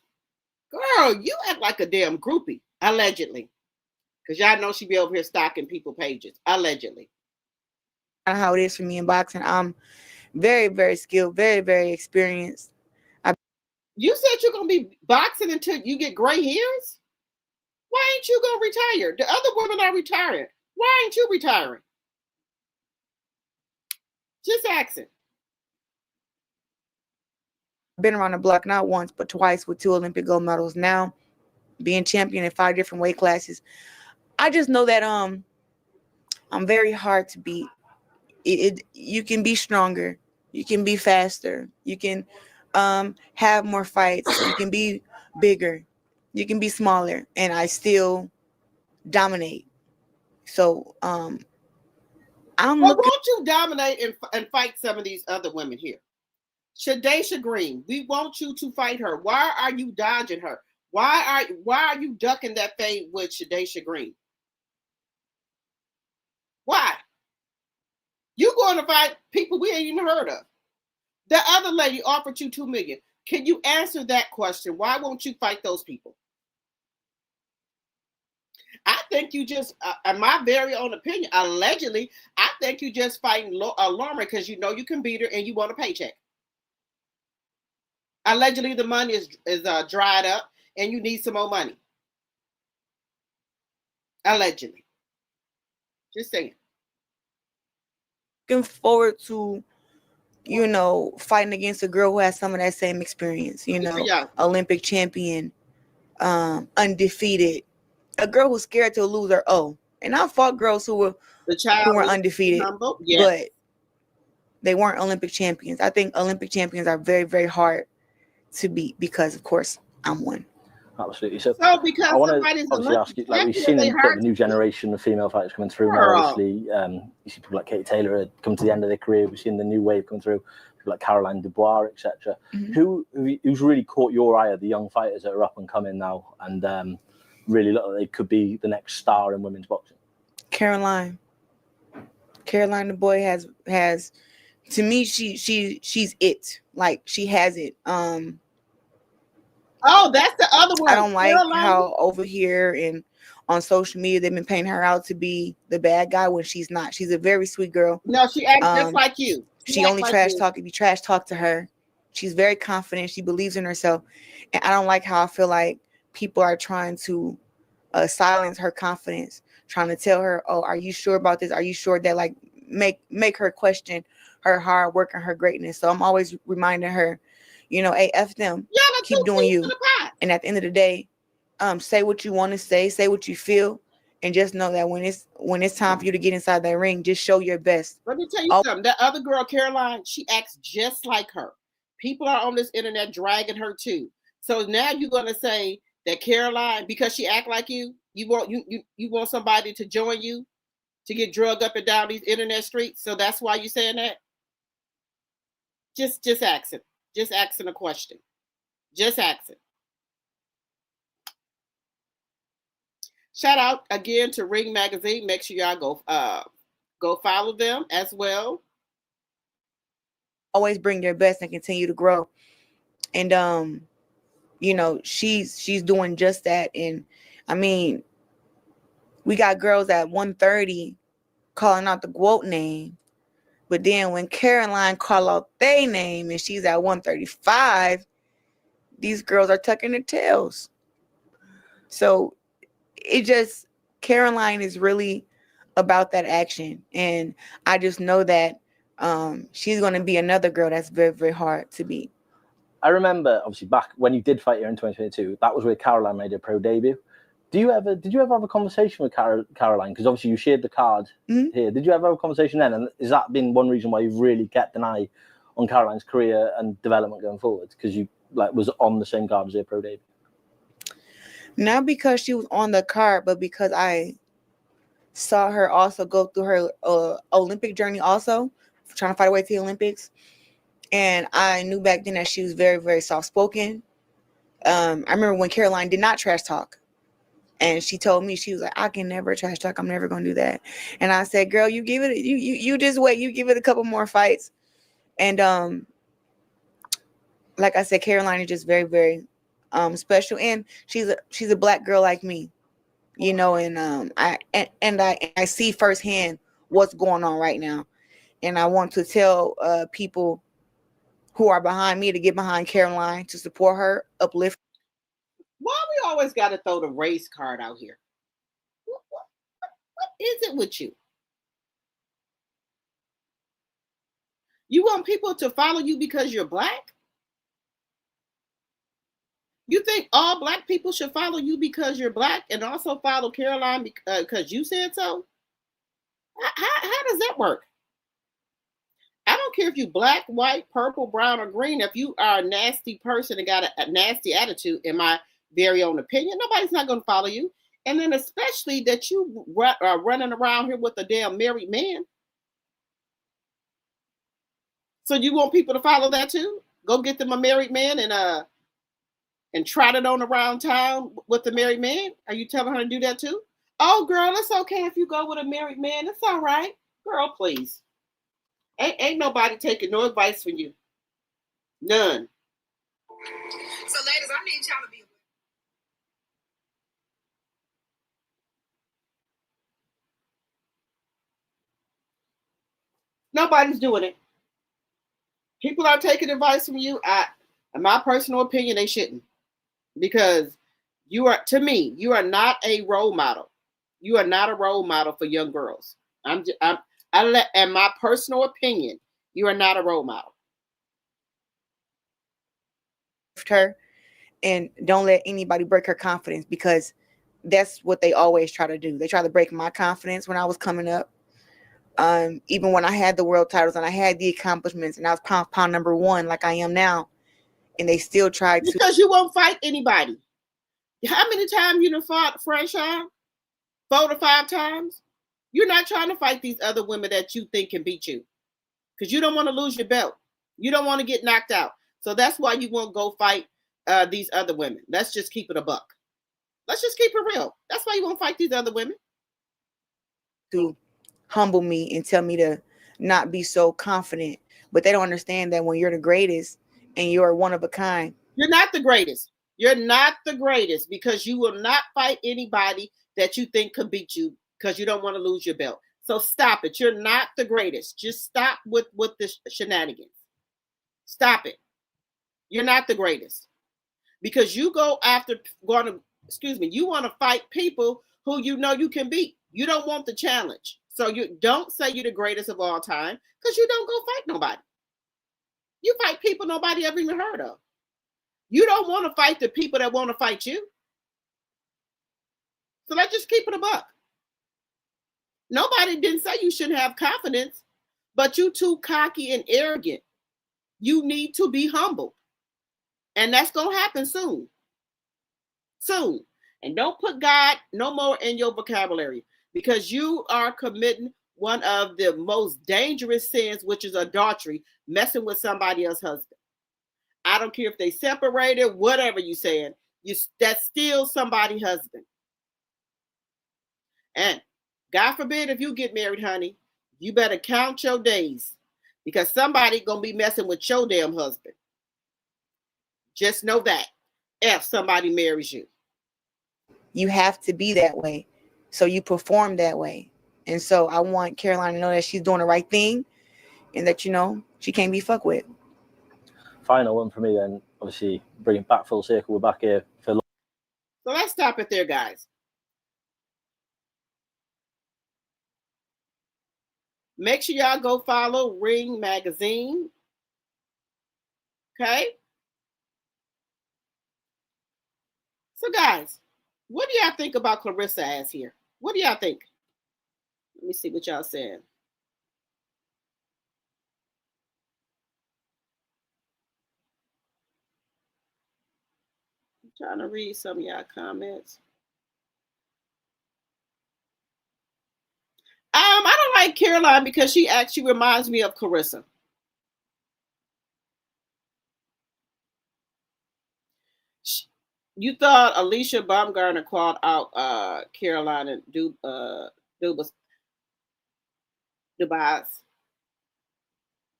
Girl, you act like a damn groupie, allegedly. Because y'all know she be over here stalking people's pages, allegedly. How it is for me in boxing. I'm very, very skilled, very, very experienced. You said you're going to be boxing until you get gray hairs? Why ain't you going to retire? The other women are retiring. Why ain't you retiring? Just asking. Been around the block not once, but twice with 2 Olympic gold medals. Now, being champion in 5 different weight classes. I just know that I'm very hard to beat. You can be stronger. You can be faster. You can have more fights. You can be bigger. You can be smaller, and I still dominate. So I'm won't you dominate and fight some of these other women here? Shadesha Green, we want you to fight her. Why are you dodging her? Why are you ducking that fade with Shadesha Green? Why? You going to fight people we ain't even heard of. The other lady offered you $2 million. Can you answer that question? Why won't you fight those people? think you just, in my very own opinion, allegedly, I think you just fighting Lauren because you know you can beat her and you want a paycheck. Allegedly, the money is dried up and you need some more money. Allegedly. Just saying. Looking forward to, you know, fighting against a girl who has some of that same experience, you know, Olympic champion, undefeated, a girl who's scared to lose her O. And I fought girls who were undefeated, but they weren't Olympic champions. I think Olympic champions are very, very hard to beat because, of course, I'm one. Absolutely. So because I want to obviously ask you, like, we've seen a bit of a new generation of female fighters coming through now. Obviously, you see people like Katie Taylor come to the end of their career. We've seen the new wave come through, people like Caroline Dubois, etc. Mm-hmm. Who's really caught your eye of the young fighters that are up and coming now, and really look like they could be the next star in women's boxing? Caroline Dubois has to me, she's it. Like, she has it. Oh, that's the other one. I don't like how over here and on social media they've been painting her out to be the bad guy when she's not. She's a very sweet girl. No, she acts just like you. She only trash talk if you trash talk to her. She's very confident. She believes in herself. And I don't like how I feel like people are trying to silence her confidence, trying to tell her, oh, are you sure about this? Are you sure that, like, make her question her hard work and her greatness. So I'm always reminding her, you know, hey, F them. Keep doing you. And at the end of the day, say what you want to say what you feel, and just know that when it's time for you to get inside that ring, just show your best. Let me tell you something. That other girl, Caroline, she acts just like her. People are on this internet dragging her too. So now you're gonna say that Caroline, because she act like you want somebody to join you to get drugged up and down these internet streets. So that's why you're saying that? Just ask it. Just asking a question. Just ask it. Shout out again to Ring Magazine. Make sure y'all go follow them as well. Always bring your best and continue to grow. And you know, she's doing just that. And I mean, we got girls at 130 calling out the GWOAT name. But then when Caroline call out their name and she's at 135, these girls are tucking their tails. So Caroline is really about that action. And I just know that she's going to be another girl that's very, very hard to beat. I remember, obviously, back when you did fight here in 2022, that was where Caroline made her pro debut. Did you ever have a conversation with Caroline? Because obviously you shared the card here. Did you ever have a conversation then? And has that been one reason why you've really kept an eye on Caroline's career and development going forward? Because you was on the same card as her pro debut? Not because she was on the card, but because I saw her also go through her Olympic journey also, trying to fight her way to the Olympics. And I knew back then that she was very, very soft-spoken. I remember when Caroline did not trash talk. And she told me, she was like, I can never trash talk. I'm never going to do that. And I said, girl, you give it, you just wait. You give it a couple more fights. And like I said, Caroline is just very, very special. And she's a black girl like me, you know, and I see firsthand what's going on right now. And I want to tell people who are behind me to get behind Caroline, to support her, uplift. Why we always got to throw the race card out here? What is it with you? You want people to follow you because you're black? You think all black people should follow you because you're black and also follow Caroline because you said so? How does that work? I don't care if you black, white, purple, brown, or green. If you are a nasty person and got a nasty attitude, in my very own opinion, nobody's not going to follow you. And then especially that you are running around here with a damn married man. So you want people to follow that too? Go get them a married man and trot it on around town with the married man? Are you telling her to do that too? Oh, girl, it's okay if you go with a married man. It's all right. Girl, please. Ain't nobody taking no advice from you. None. So, ladies, I need y'all to be Nobody's doing it. People are taking advice from you. In my personal opinion, they shouldn't, because you are, to me, you are not a role model. You are not a role model for young girls. In my personal opinion, you are not a role model. Her, and don't let anybody break her confidence, because that's what they always try to do. They try to break my confidence when I was coming up. Even when I had the world titles and I had the accomplishments and I was pound number 1 like I am now, and they still tried to. Because you won't fight anybody. How many times you done fought Franchise? 4 to 5 times? You're not trying to fight these other women that you think can beat you, because you don't want to lose your belt. You don't want to get knocked out. So that's why you won't go fight these other women. Let's just keep it a buck. Let's just keep it real. That's why you won't fight these other women. To humble me and tell me to not be so confident. But they don't understand that when you're the greatest and you're one of a kind. You're not the greatest. You're not the greatest, because you will not fight anybody that you think could beat you, because you don't want to lose your belt. So stop it. You're not the greatest. Just stop with the shenanigans. Stop it. You're not the greatest, because you you want to fight people who you know you can beat. You don't want the challenge. So you don't say you're the greatest of all time, because you don't go fight nobody. You fight people nobody ever even heard of. You don't want to fight the people that want to fight you. So let's just keep it a buck. Nobody didn't say you shouldn't have confidence, but you too cocky and arrogant. You need to be humble. And that's going to happen soon. Soon. And don't put God no more in your vocabulary, because you are committing one of the most dangerous sins, which is adultery, messing with somebody else's husband. I don't care if they separated, whatever you're saying, that's still somebody's husband. And God forbid if you get married, honey, you better count your days, because somebody going to be messing with your damn husband. Just know that if somebody marries you. You have to be that way. So you perform that way. And so I want Caroline to know that she's doing the right thing, and that, she can't be fucked with. Final one for me then, obviously, bringing back full circle, we're back here for... So let's stop it there, guys. Make sure y'all go follow Ring Magazine. Okay? So, guys, what do y'all think about Clarissa as here? What do y'all think? Let me see what y'all saying. I'm trying to read some of y'all comments. I don't like Caroline because she actually reminds me of Clarissa. You thought Alicia Baumgartner called out Caroline and Dubas.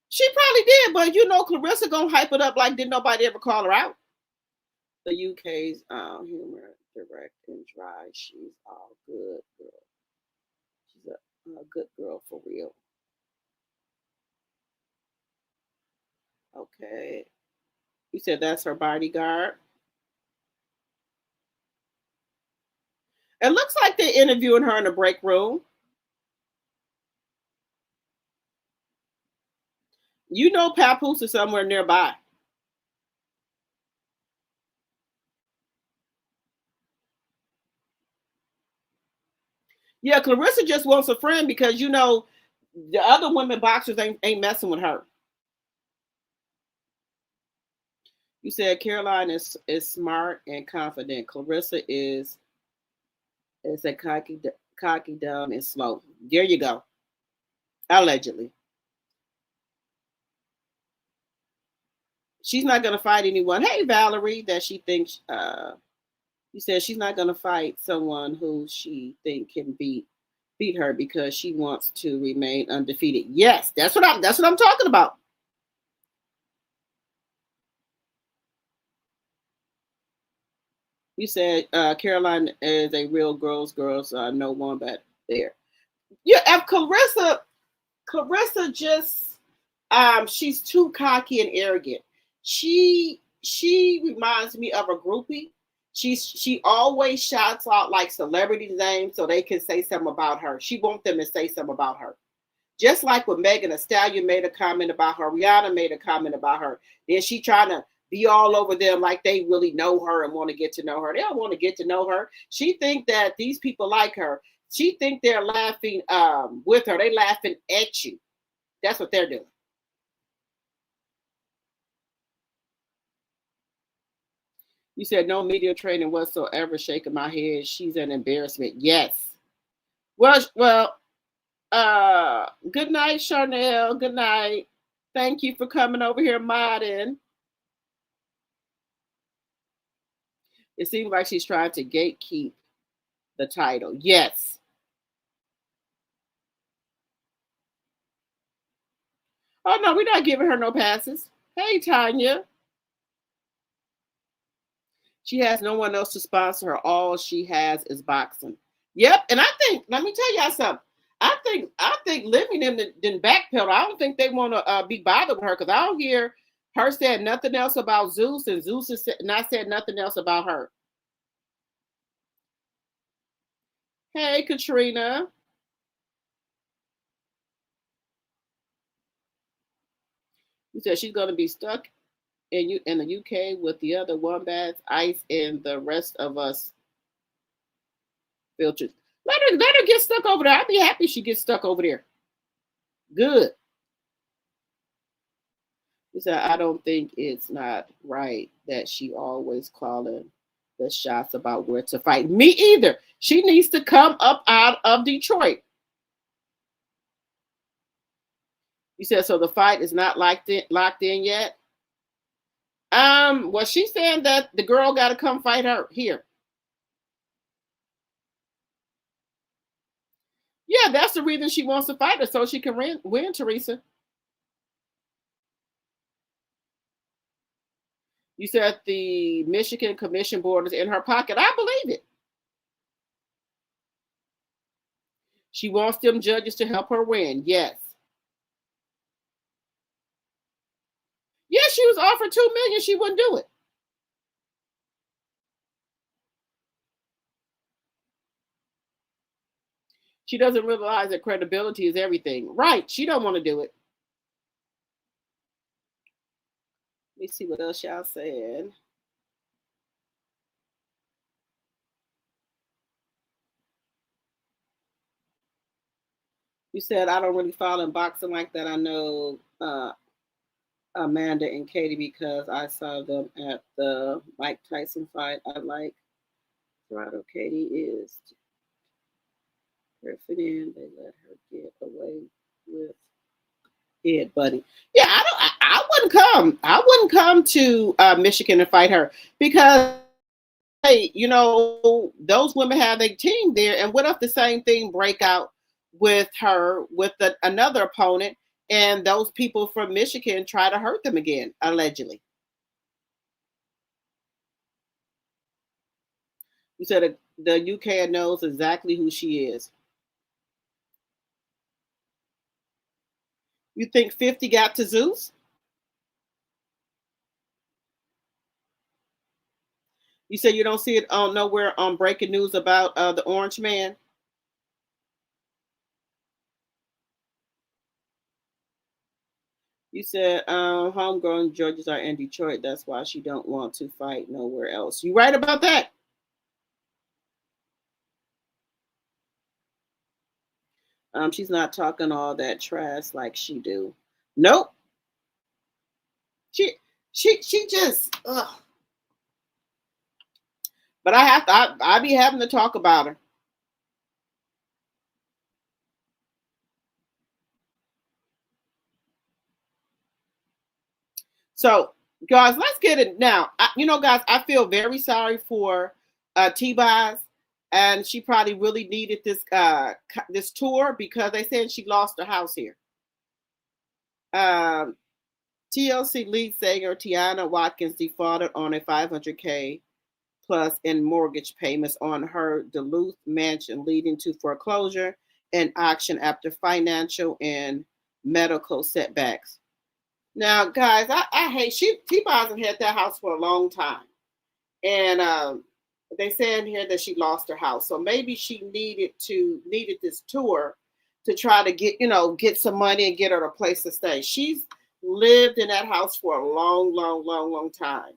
She probably did, but Clarissa gonna hype it up like didn't nobody ever call her out. The UK's humor, direct and dry. She's all good girl. She's a good girl for real. Okay. You said that's her bodyguard. It looks like they're interviewing her in the break room. Papoose is somewhere nearby. Yeah, Clarissa just wants a friend because, the other women boxers ain't messing with her. You said Caroline is smart and confident. Clarissa is a cocky, dumb, and slow. There you go. Allegedly. She's not going to fight anyone. Hey, Valerie, that she thinks, you said she's not going to fight someone who she think can beat her because she wants to remain undefeated. Yes, that's what I'm talking about. You said Caroline is a real girls, no one back there. Yeah, if Clarissa Clarissa just she's too cocky and arrogant. She reminds me of a groupie. She always shouts out like celebrity names so they can say something about her. She wants them to say something about her. Just like with Megan Thee Stallion made a comment about her, Rihanna made a comment about her. Then she trying to be all over them like they really know her and want to get to know her. They don't want to get to know her. She think that these people like her. She think they're laughing with her. They laughing at you. That's what they're doing. You said no media training whatsoever. Shaking my head. She's an embarrassment. Yes. Well. Good night, Charnel. Good night. Thank you for coming over here, modding. It seems like she's trying to gatekeep the title. Yes. Oh no, we're not giving her no passes. Hey, Tanya. She has no one else to sponsor her. All she has is boxing. Yep. And I think, let me tell y'all something. I think Living didn't backpedal. I don't think they want to be bothered with her because I don't hear her said nothing else about Zeus, and Zeus has not said nothing else about her. Hey, Katrina. You said she's going to be stuck in the UK with the other wombats, ICE, and the rest of us filters. Let her get stuck over there. I'd be happy she gets stuck over there. Good. He said, I don't think it's not right that she always calling the shots about where to fight. Me either. She needs to come up out of Detroit. You said, so the fight is not locked in yet? Well, she's saying that the girl got to come fight her here. Yeah, that's the reason she wants to fight her, so she can win, Teresa. You said the Michigan Commission Board is in her pocket. I believe it. She wants them judges to help her win. Yes. Yes, she was offered $2 million. She wouldn't do it. She doesn't realize that credibility is everything. Right. She don't want to do it. Let me see what else y'all said. You said, I don't really follow in boxing like that. I know Amanda and Katie because I saw them at the Mike Tyson fight. I like Gerardo. Katie is perfect in. They let her get away with it, buddy. Yeah, I wouldn't come. I wouldn't come to Michigan and fight her because, hey, you know, those women have a team there. And what if the same thing break out with her, with another opponent, and those people from Michigan try to hurt them again, allegedly? You said the UK knows exactly who she is. You think 50 got to Zeus? You said you don't see it on nowhere on breaking news about the Orange Man? You said homegrown judges are in Detroit. That's why she don't want to fight nowhere else. You right about that? She's not talking all that trash like she do. Nope. She just ugh. But I be having to talk about her. So, guys, let's get it now. Guys, I feel very sorry for T-Boz, and she probably really needed this tour because they said she lost her house here. TLC lead singer Tiana Watkins defaulted on a $500K plus in mortgage payments on her Duluth mansion, leading to foreclosure and auction after financial and medical setbacks. Now, guys, I hate T-Boz had that house for a long time. And they say in here that she lost her house. So maybe she needed this tour to try to get some money and get her a place to stay. She's lived in that house for a long time.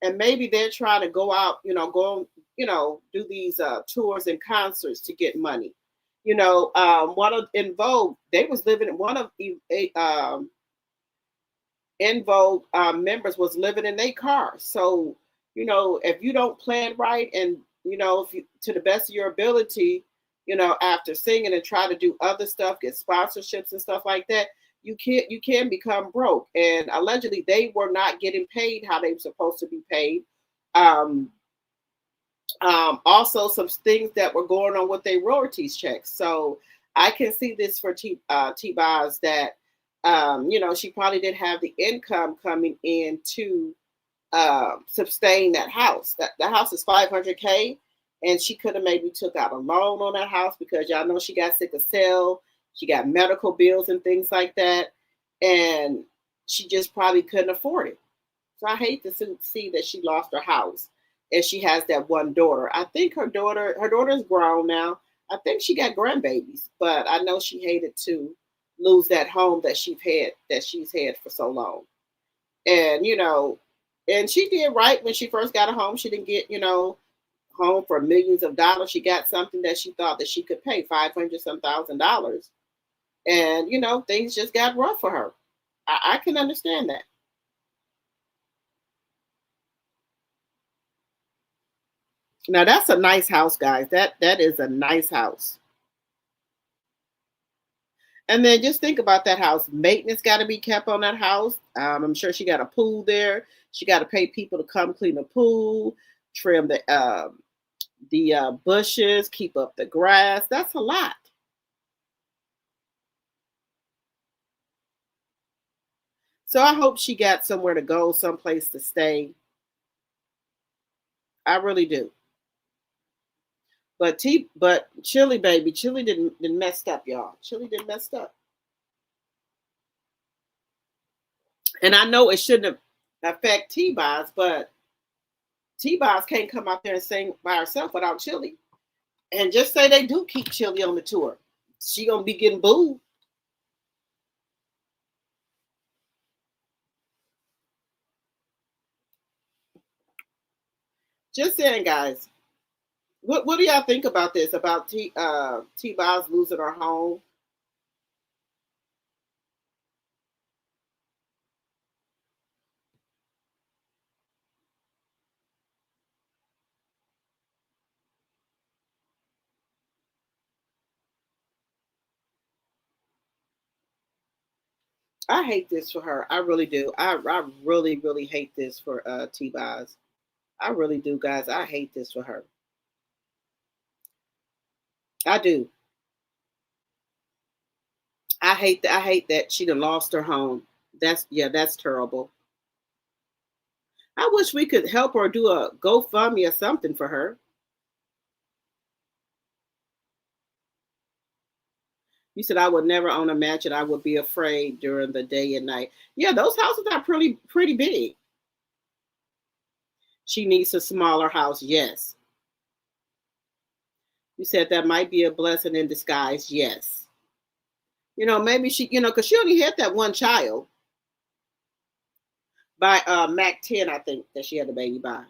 And maybe they're trying to go out, do these tours and concerts to get money. One of En Vogue, they was living in one of En Vogue members was living in their car. So, if you don't plan right and, if you, to the best of your ability, after singing and try to do other stuff, get sponsorships and stuff like that, you can become broke. And allegedly they were not getting paid how they were supposed to be paid. Also some things that were going on with their royalties checks. So I can see this for T-Boz that, she probably didn't have the income coming in to sustain that house. The house is $500K, and she could have maybe took out a loan on that house because y'all know she got sick of cell. She got medical bills and things like that, and she just probably couldn't afford it. So I hate to see that she lost her house, and she has that one daughter. I think her daughter's grown now. I think she got grandbabies, but I know she hated to lose that home that she's had for so long. And and she did right when she first got a home. She didn't get home for millions of dollars. She got something that she thought that she could pay $500,000, and things just got rough for her. I can understand that. Now that's a nice house, guys. That is a nice house. And then just think about that house. Maintenance got to be kept on that house. I'm sure she got a pool there. She got to pay people to come clean the pool, trim the bushes, keep up the grass. That's a lot. So I hope she got somewhere to go, someplace to stay. I really do. But Chili baby, Chili didn't messed up, y'all. Chili didn't messed up. And I know it shouldn't affect T-Boz, but T-Boz can't come out there and sing by herself without Chili. And just say they do keep Chili on the tour. She gonna be getting booed. Just saying, guys. What do y'all think about this? About T-Boz losing her home? I hate this for her. I really do. I really hate this for T-Boz. I really do, guys. I hate this for her. I do. I hate that she done lost her home. That's terrible. I wish we could help her do a GoFundMe or something for her. You said I would never own a mansion. I would be afraid during the day and night. Yeah, those houses are pretty big. She needs a smaller house. Yes. You said that might be a blessing in disguise. Yes. Maybe she, because she only had that one child by Mac 10, I think, that she had a baby by.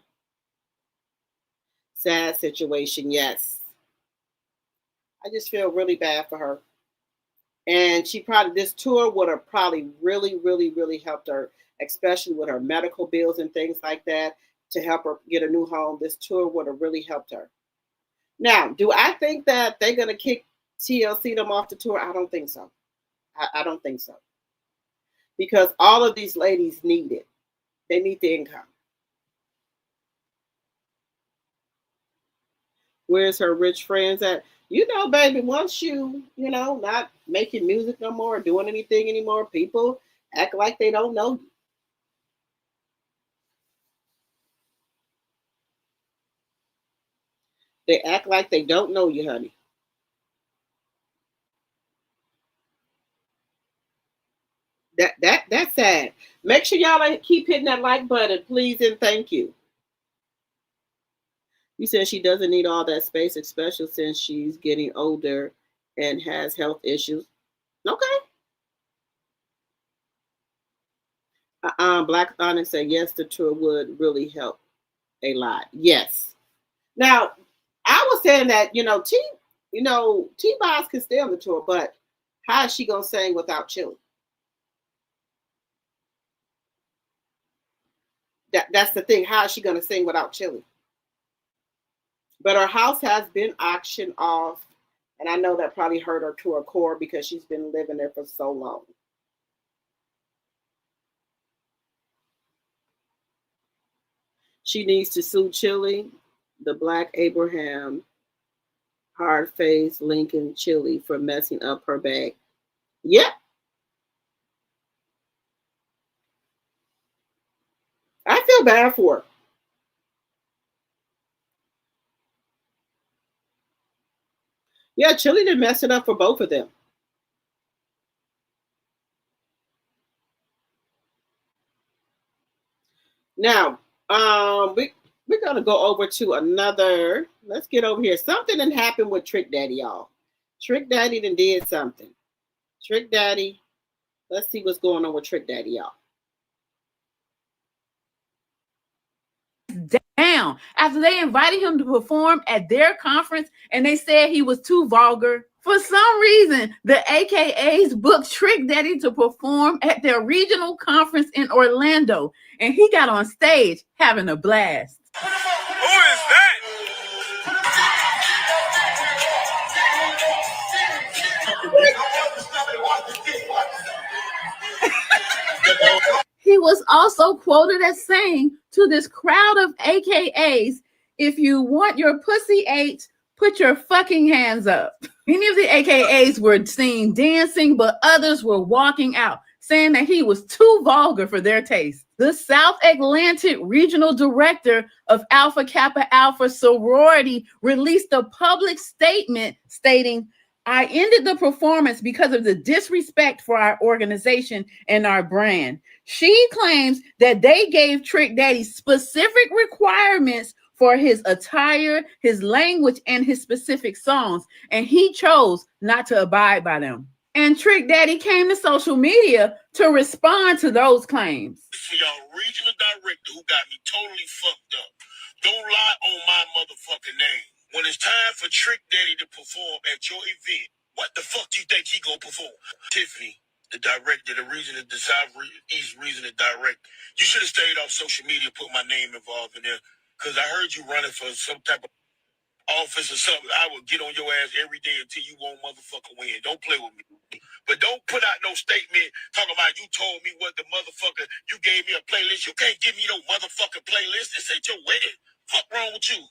Sad situation. Yes. I just feel really bad for her. And this tour would have probably really helped her, especially with her medical bills and things like that, to help her get a new home. This tour would have really helped her. Now, do I think that they're going to kick TLC them off the tour? I don't think so. I don't think so. Because all of these ladies need it. They need the income. Where's her rich friends at? Baby, once not making music no more, doing anything anymore, people act like they don't know you. They act like they don't know you, honey. That's sad. Make sure y'all keep hitting that like button, please and thank you. You said she doesn't need all that space, especially since she's getting older and has health issues. Okay. Black Onyx said yes, the tour would really help a lot. Yes. Now, I was saying that T-Boz can stay on the tour, but how is she gonna sing without Chili? That's the thing. How is she gonna sing without Chili? But her house has been auctioned off, and I know that probably hurt her to her core because she's been living there for so long. She needs to sue Chili, the Black Abraham, hard-faced Lincoln Chili, for messing up her bag. Yep. I feel bad for her. Yeah, Chili didn't mess it up for both of them. Now, we're gonna go over to another. Let's get over here. Something done happened with Trick Daddy, y'all. Trick Daddy done did something. Trick Daddy. Let's see what's going on with Trick Daddy, y'all. Down after they invited him to perform at their conference and they said he was too vulgar. For some reason, the AKAs booked Trick Daddy to perform at their regional conference in Orlando, and he got on stage having a blast. Who is that? He was also quoted as saying to this crowd of AKAs, "If you want your pussy ate, put your fucking hands up." Many of the AKAs were seen dancing, but others were walking out, saying that he was too vulgar for their taste. The South Atlantic Regional Director of Alpha Kappa Alpha Sorority released a public statement stating, "I ended the performance because of the disrespect for our organization and our brand." She claims that they gave Trick Daddy specific requirements for his attire, his language, and his specific songs, and he chose not to abide by them. And Trick Daddy came to social media to respond to those claims. For y'all regional director who got me totally fucked up. Don't lie on my motherfucking name. When it's time for Trick Daddy to perform at your event, what the fuck do you think he gonna perform? Tiffany, the director, the region of the Southeast region of direct. You should have stayed off social media, put my name involved in there, because I heard you running for some type of office or something. I would get on your ass every day until you won't motherfucking win. Don't play with me. But don't put out no statement talking about you told me what the motherfucker, you gave me a playlist. You can't give me no motherfucking playlist. This ain't your wedding. Fuck wrong with you?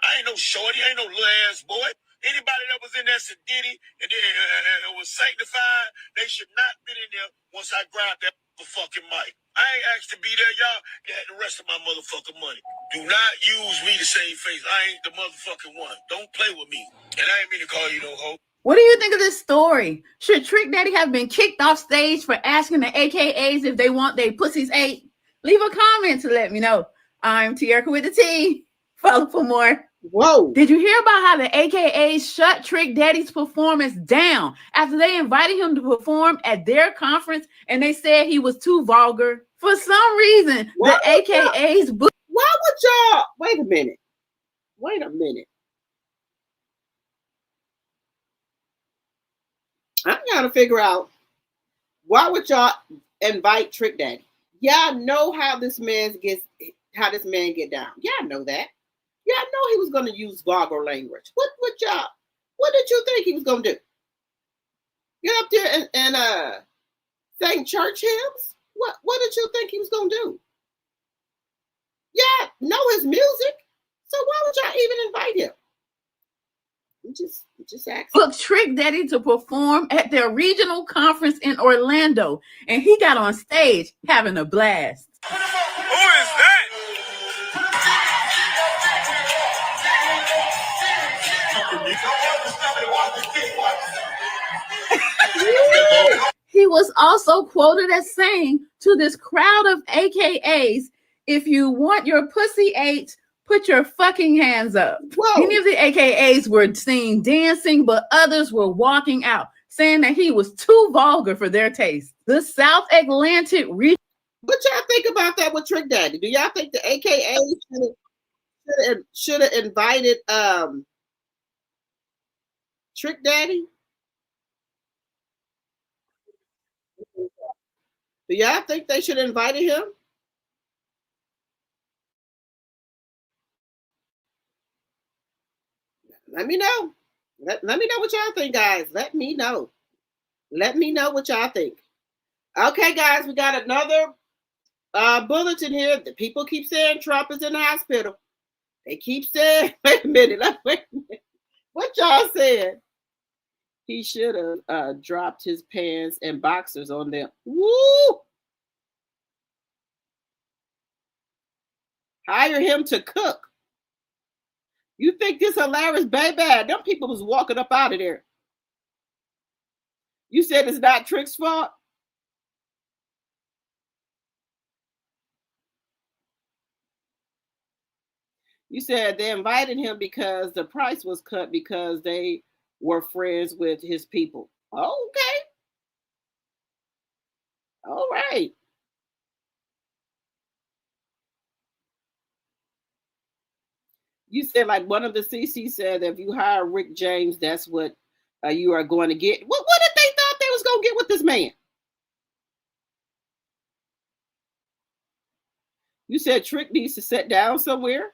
I ain't no shorty. I ain't no little ass boy. Anybody that was in that Sedity and then was sanctified, they should not been in there once I grabbed that fucking mic. I ain't asked to be there, y'all. You had the rest of my motherfucking money. Do not use me to save face. I ain't the motherfucking one. Don't play with me. And I ain't mean to call you no hoe. What do you think of this story? Should Trick Daddy have been kicked off stage for asking the AKAs if they want their pussies ate? Leave a comment to let me know. I'm Tierka with the T. Follow for more. Whoa. Did you hear about how the AKAs shut Trick Daddy's performance down after they invited him to perform at their conference and they said he was too vulgar? For some reason, the AKAs... Why would y'all... Wait a minute. I'm trying to figure out, why would y'all invite Trick Daddy? Y'all know how this man get down. Y'all know that. Y'all know he was going to use vulgar language. What did you think he was going to do? Get up there and sing church hymns? What did you think he was going to do? Yeah, know his music. So why would y'all even invite him? Just ask. Booked Trick Daddy to perform at their regional conference in Orlando, and he got on stage having a blast. Who is that? He was also quoted as saying to this crowd of AKAs, if you want your pussy ate, put your fucking hands up. Whoa. Many of the AKAs were seen dancing, but others were walking out, saying that he was too vulgar for their taste. The South Atlantic region. What y'all think about that with Trick Daddy? Do y'all think the AKA should have invited Trick Daddy? Do y'all think they should have invited him? Let me know. Let me know what y'all think, guys. Let me know. Let me know what y'all think. Okay, guys, we got another bulletin here. The people keep saying Trump is in the hospital. They keep saying, wait a minute. What y'all saying? He should have dropped his pants and boxers on them. Woo! Hire him to cook. You think this hilarious, baby? Them people was walking up out of there. You said it's not Trick's fault? You said they invited him because the price was cut because they were friends with his people. Okay. All right. You said, like one of the CC said, if you hire Rick James, that's what you are going to get. What if they thought they was going to get with this man? You said Trick needs to sit down somewhere.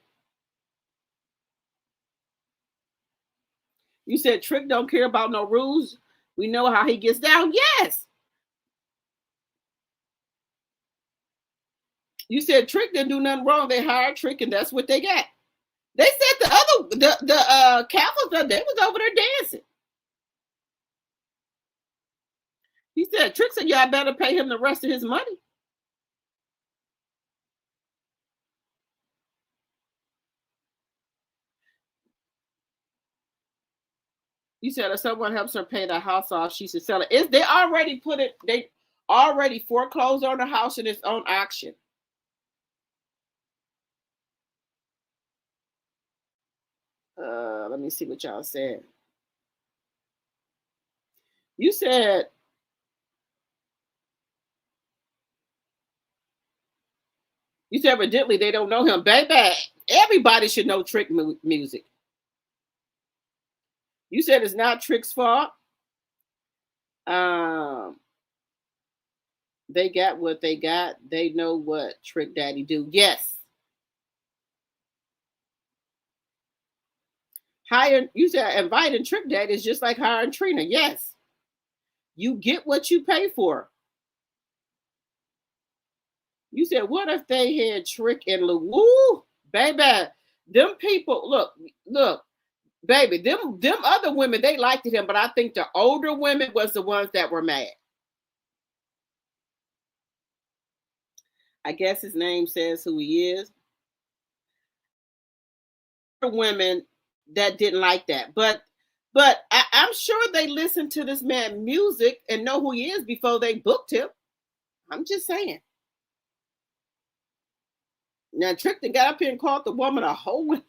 You said Trick don't care about no rules. We know how he gets down. Yes. You said Trick didn't do nothing wrong. They hired Trick, and that's what they got. They said the Catholics, they was over there dancing. He said, Trick said, y'all better pay him the rest of his money. You said if someone helps her pay the house off, she should sell it. They already they already foreclosed on the house in its own auction. Let me see what y'all said. You said evidently they don't know him. Baby, everybody should know Trick music. You said it's not Trick's fault. They got what they got. They know what Trick Daddy do. Yes. You said inviting Trick Daddy is just like hiring Trina. Yes. You get what you pay for. You said, what if they had Trick and Woo? Baby, them people, look, baby, them other women, they liked him, but I think the older women was the ones that were mad. I guess his name says who he is. Women that didn't like that, but I'm sure they listened to this man's music and know who he is before they booked him. I'm just saying. Now Trick got up here and called the woman a hoe.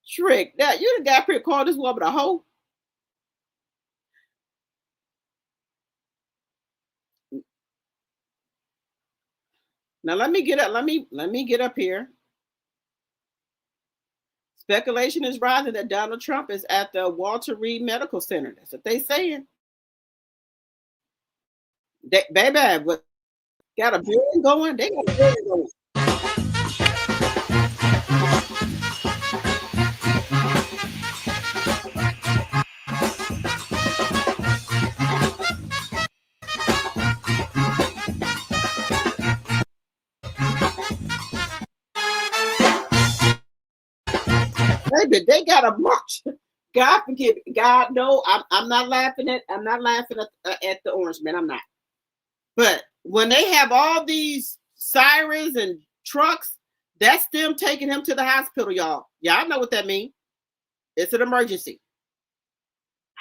Trick, now you got up here and called this woman a hoe. Now let me get up. Let me get up here. Speculation is rising that Donald Trump is at the Walter Reed Medical Center. That's what they saying. Baby, got a bill going. They got a bill going. Baby, they got a march. God forgive me. God, no, I'm not laughing at the orange man. I'm not. But when they have all these sirens and trucks, that's them taking him to the hospital, y'all. Y'all know what that means. It's an emergency.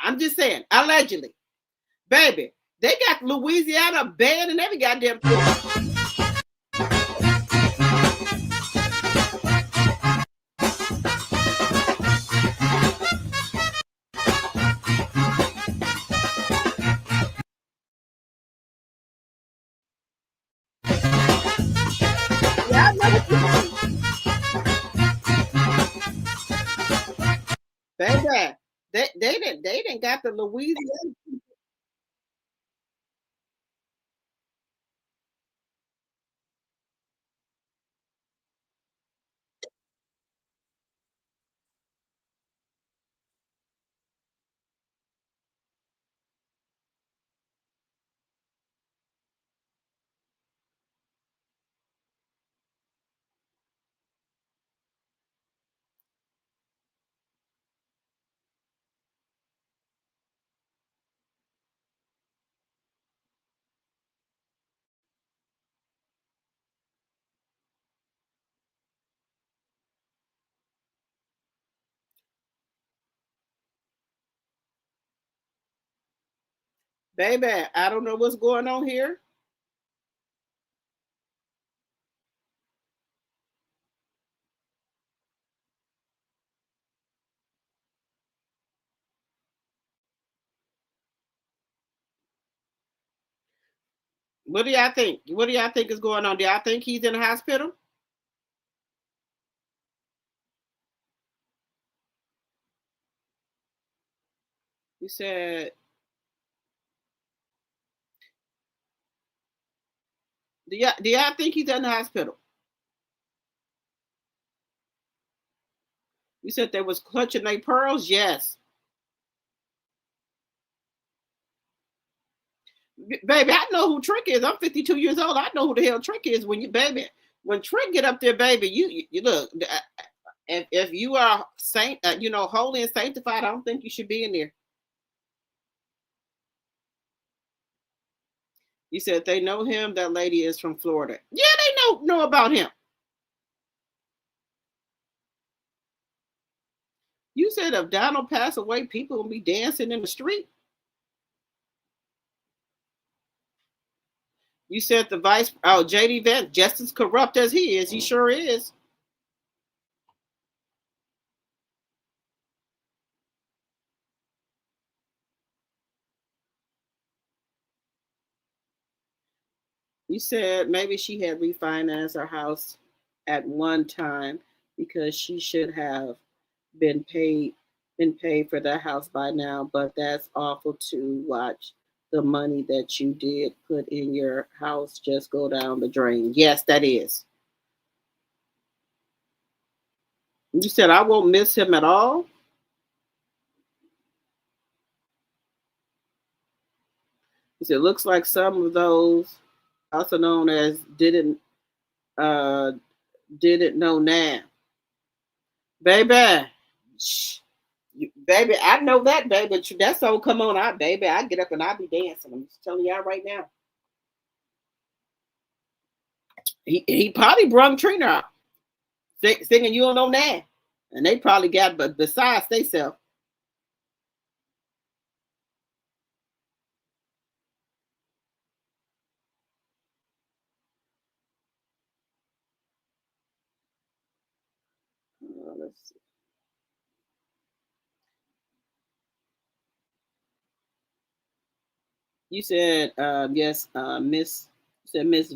I'm just saying, allegedly. Baby, they got Louisiana banned and every goddamn thing. Baby, they didn't got the Louisiana. Baby, I don't know what's going on here. What do y'all think? What do y'all think is going on? Do y'all think he's in the hospital? You said, do y'all think he's in the hospital? You said they was clutching their pearls? Yes. Baby, I know who Trick is. I'm 52 years old. I know who the hell Trick is. When Trick get up there, baby, you look. If you are saint, holy and sanctified, I don't think you should be in there. You said they know him. That lady is from Florida. Yeah, they know about him. You said if Donald passed away, people will be dancing in the street. You said the JD Vance, just as corrupt as he is, he sure is. You said maybe she had refinanced her house at one time because she should have been paid for that house by now, but that's awful to watch the money that you did put in your house just go down the drain. Yes, that is. You said I won't miss him at all. You said it looks like some of those, also known as didn't know now. Baby. Baby, I know that, baby. But that song come on, baby. I get up and I be dancing. I'm just telling y'all right now. He probably brung Trina out singing "You Don't Know Now," and they probably got, but besides they self. Let's see. You said yes, Miss. You said Miss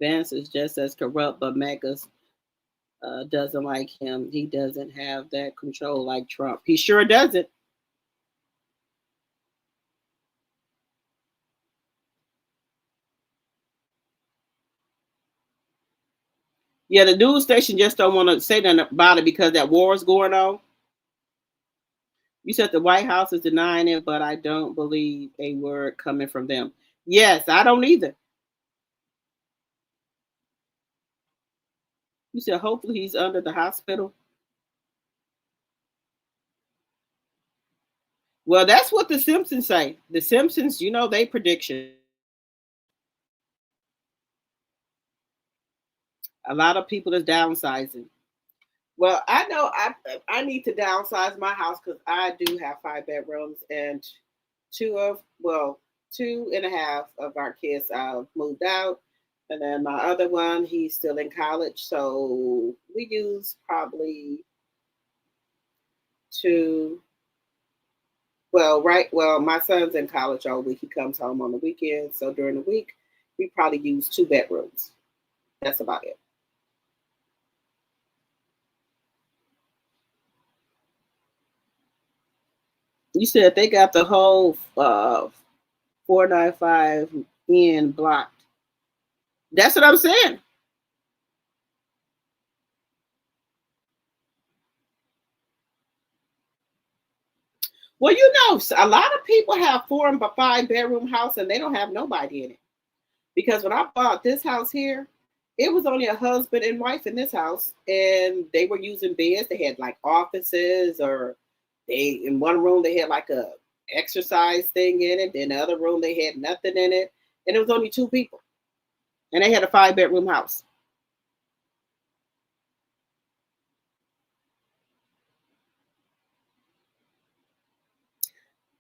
Vance is just as corrupt, but Megas doesn't like him. He doesn't have that control like Trump. He sure doesn't. Yeah, the news station just don't want to say nothing about it because that war is going on. You said the White House is denying it, but I don't believe a word coming from them. Yes, I don't either. You said hopefully he's under the hospital. Well, that's what the Simpsons say. The Simpsons, they prediction. A lot of people is downsizing. Well, I know I need to downsize my house because I do have 5 bedrooms and 2.5 of our kids moved out. And then my other one, he's still in college. So we use probably my son's in college all week. He comes home on the weekend. So during the week, we probably use 2 bedrooms. That's about it. You said they got the whole 495 N blocked. That's what I'm saying. Well, you know, a lot of people have 4 and 5 bedroom house and they don't have nobody in it. Because when I bought this house here, it was only a husband and wife in this house, and they were using beds. They had like offices, or in one room they had like a exercise thing in it. Then the other room they had nothing in it, and it was only 2 people, and they had a 5 bedroom house.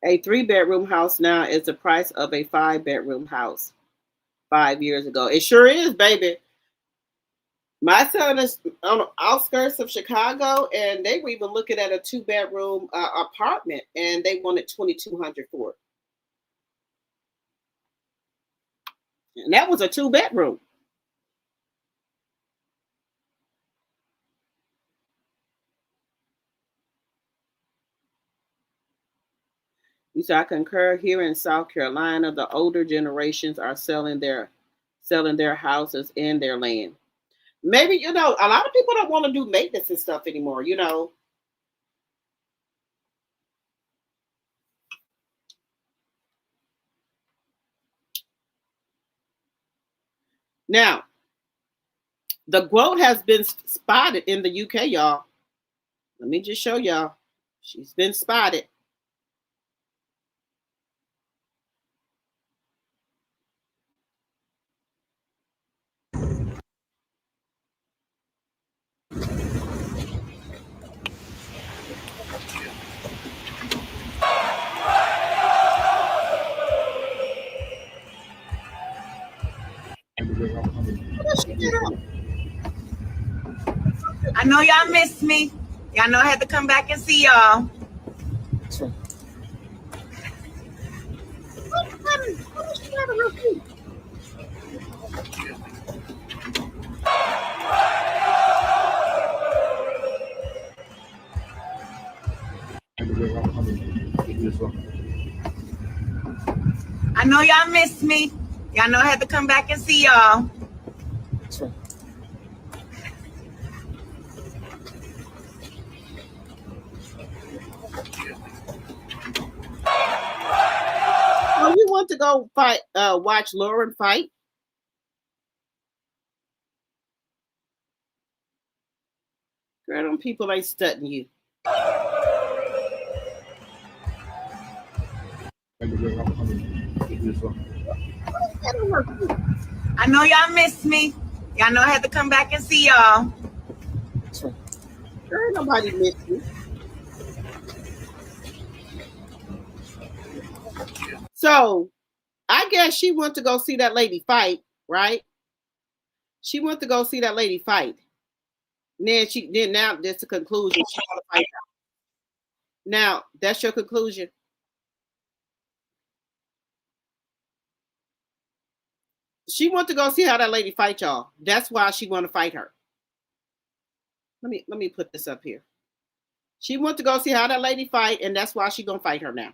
A 3 bedroom house now is the price of a 5 bedroom house 5 years ago. It sure is, baby. My son is on the outskirts of Chicago, and they were even looking at a 2 bedroom apartment, and they wanted $2,200 for it. And that was a 2 bedroom. You said I concur. Here in South Carolina, the older generations are selling their houses and their land. Maybe, you know, a lot of people don't want to do maintenance and stuff anymore, you know. Now, the goat has been spotted in the UK, y'all. Let me just show y'all. She's been spotted. I know y'all missed me. Y'all know I had to come back and see y'all. I know y'all missed me. Y'all know I had to come back and see y'all. Oh, you want to go fight, watch Lauren fight? Girl, them people ain't studying you. I know y'all missed me. Y'all know I had to come back and see y'all. Girl, nobody missed you. So, I guess she went to go see that lady fight, right? She went to go see that lady fight. And then now that's the conclusion. She want to fight her. Now, that's your conclusion. She went to go see how that lady fight y'all. That's why she want to fight her. Let me put this up here. She went to go see how that lady fight, and that's why she gonna fight her now.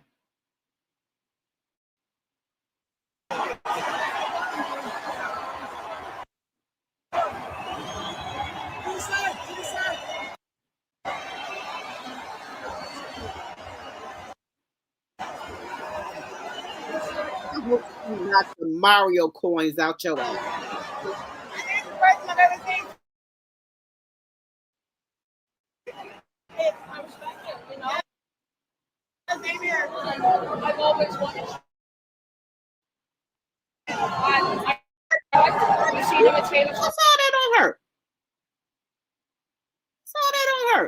Knock the Mario coins out your ass. I've always wanted. I machine imitator. What's all that on her? What's all that on her?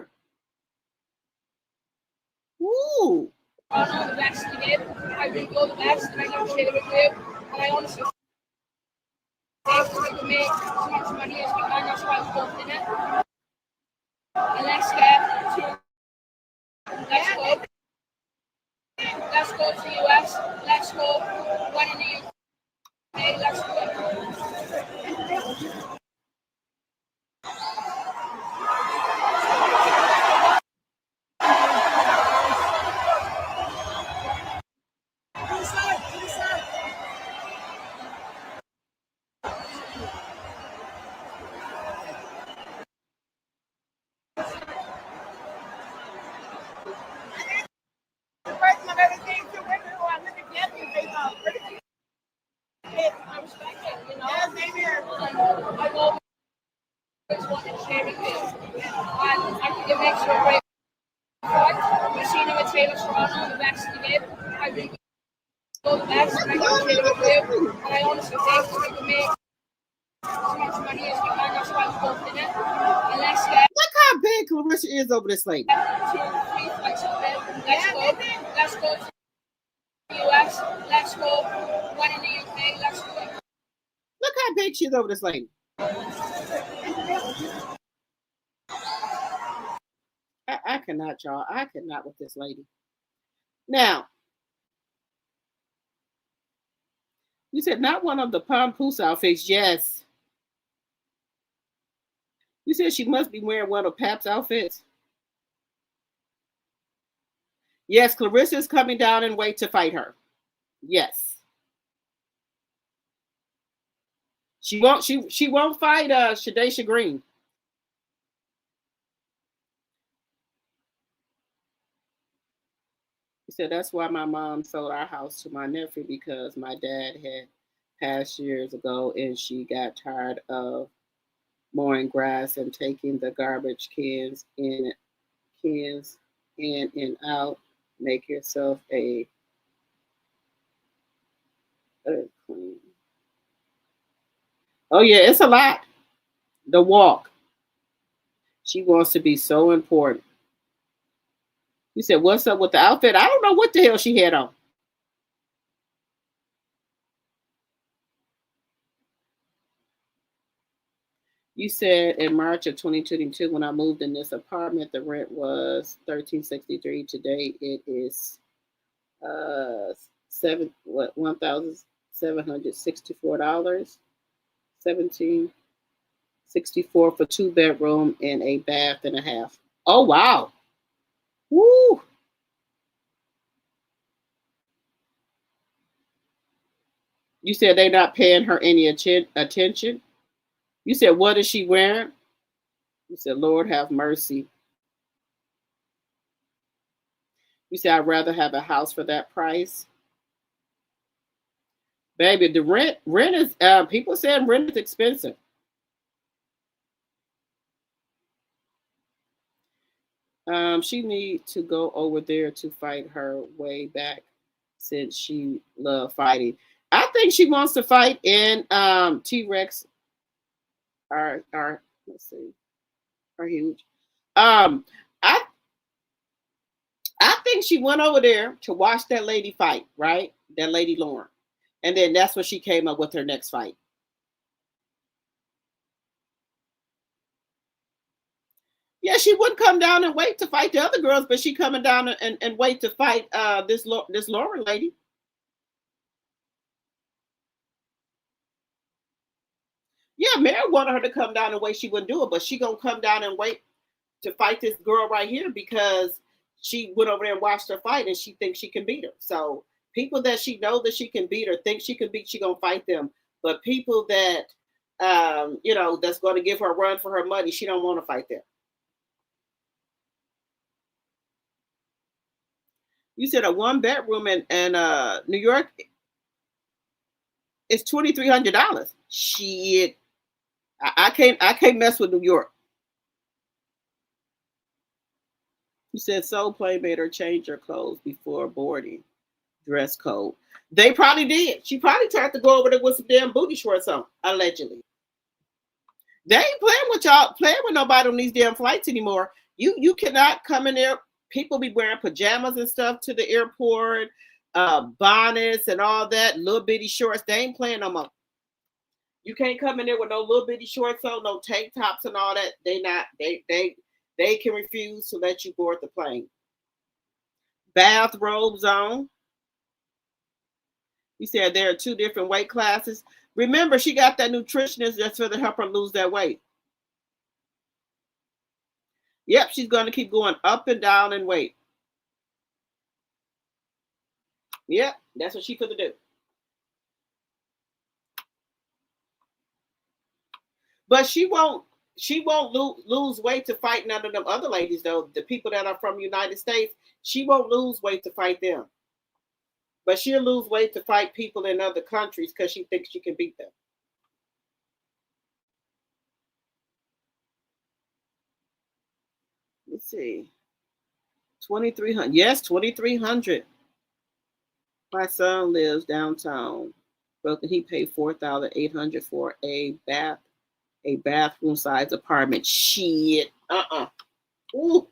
Ooh. The best we did. I really go the best, and I negotiated with you. And I honestly think we can make as much money as we can. That's why we're both in it. And let's get to, let's go. Let's go to the US. Let's go. One in the UK. Let's go. I respect it, you know. I've always wanted to share with you. And I think it makes you a great fight. We've seen him at Taylor Toronto, the best in the game. I really go the best, and I negotiated with you. And I honestly think we can make as much money as we can. That's why we're both in it. And let's get. Look how big Clarissa is over this lady. 2 or 3 fights of it. Let's go. Let's go to the US. Let's go. One in the UK. Let's go. Look how big she is over this lady. I cannot, y'all. I cannot with this lady. Now, you said not one of the PAPOOSE outfits. Yes. You said she must be wearing one of Pap's outfits. Yes, Clarissa is coming down and wait to fight her. Yes. She won't fight Shadesha Green. He said that's why my mom sold our house to my nephew, because my dad had passed years ago and she got tired of mowing grass and taking the garbage cans in and out. Make yourself a queen. Oh yeah, it's a lot. The walk. She wants to be so important. You said, what's up with the outfit? I don't know what the hell she had on. You said in March of 2022, when I moved in this apartment, the rent was $1,363. Today it is $1,764. $1,764 for 2 bedroom and a bath and a half. Oh wow. Woo. You said they're not paying her any attention. You said, what is she wearing? You said, Lord have mercy. You said, I'd rather have a house for that price. Baby, the rent is, people saying rent is expensive. She needs to go over there to fight her way back since she loved fighting. I think she wants to fight in T-Rex are let's see, are huge. I think she went over there to watch that lady fight, right? That lady Lauren. And then that's when she came up with her next fight. Yeah, she wouldn't come down and wait to fight the other girls, but she coming down and wait to fight this Lauren lady. Yeah, Mary wanted her to come down and wait. She wouldn't do it, but she gonna come down and wait to fight this girl right here because she went over there and watched her fight and she thinks she can beat her. So people that she know that she can beat or think she can beat, she gonna fight them. But people that that's gonna give her a run for her money, she don't want to fight them. You said a 1 bedroom in New York is $2,300. Shit. I can't mess with New York. You said Soul Play made her change her clothes before boarding. Dress code. They probably did. She probably tried to go over there with some damn booty shorts on, allegedly. They ain't playing with nobody on these damn flights anymore. You cannot come in there. People be wearing pajamas and stuff to the airport. bonnets and all that, little bitty shorts. They ain't playing no more. You can't come in there with no little bitty shorts on, no tank tops and all that. They can refuse to let you board the plane. Bathrobes on. You said there are 2 different weight classes. Remember, she got that nutritionist that's going to help her lose that weight. Yep, she's going to keep going up and down in weight. Yep, that's what she's going to do. But she won't lose weight to fight none of them other ladies, though. The people that are from the United States, she won't lose weight to fight them. But she'll lose weight to fight people in other countries because she thinks she can beat them. Let's see. 2,300. Yes, 2,300. My son lives downtown. Broken. He paid $4,800 for a bathroom size apartment. Shit. Ooh.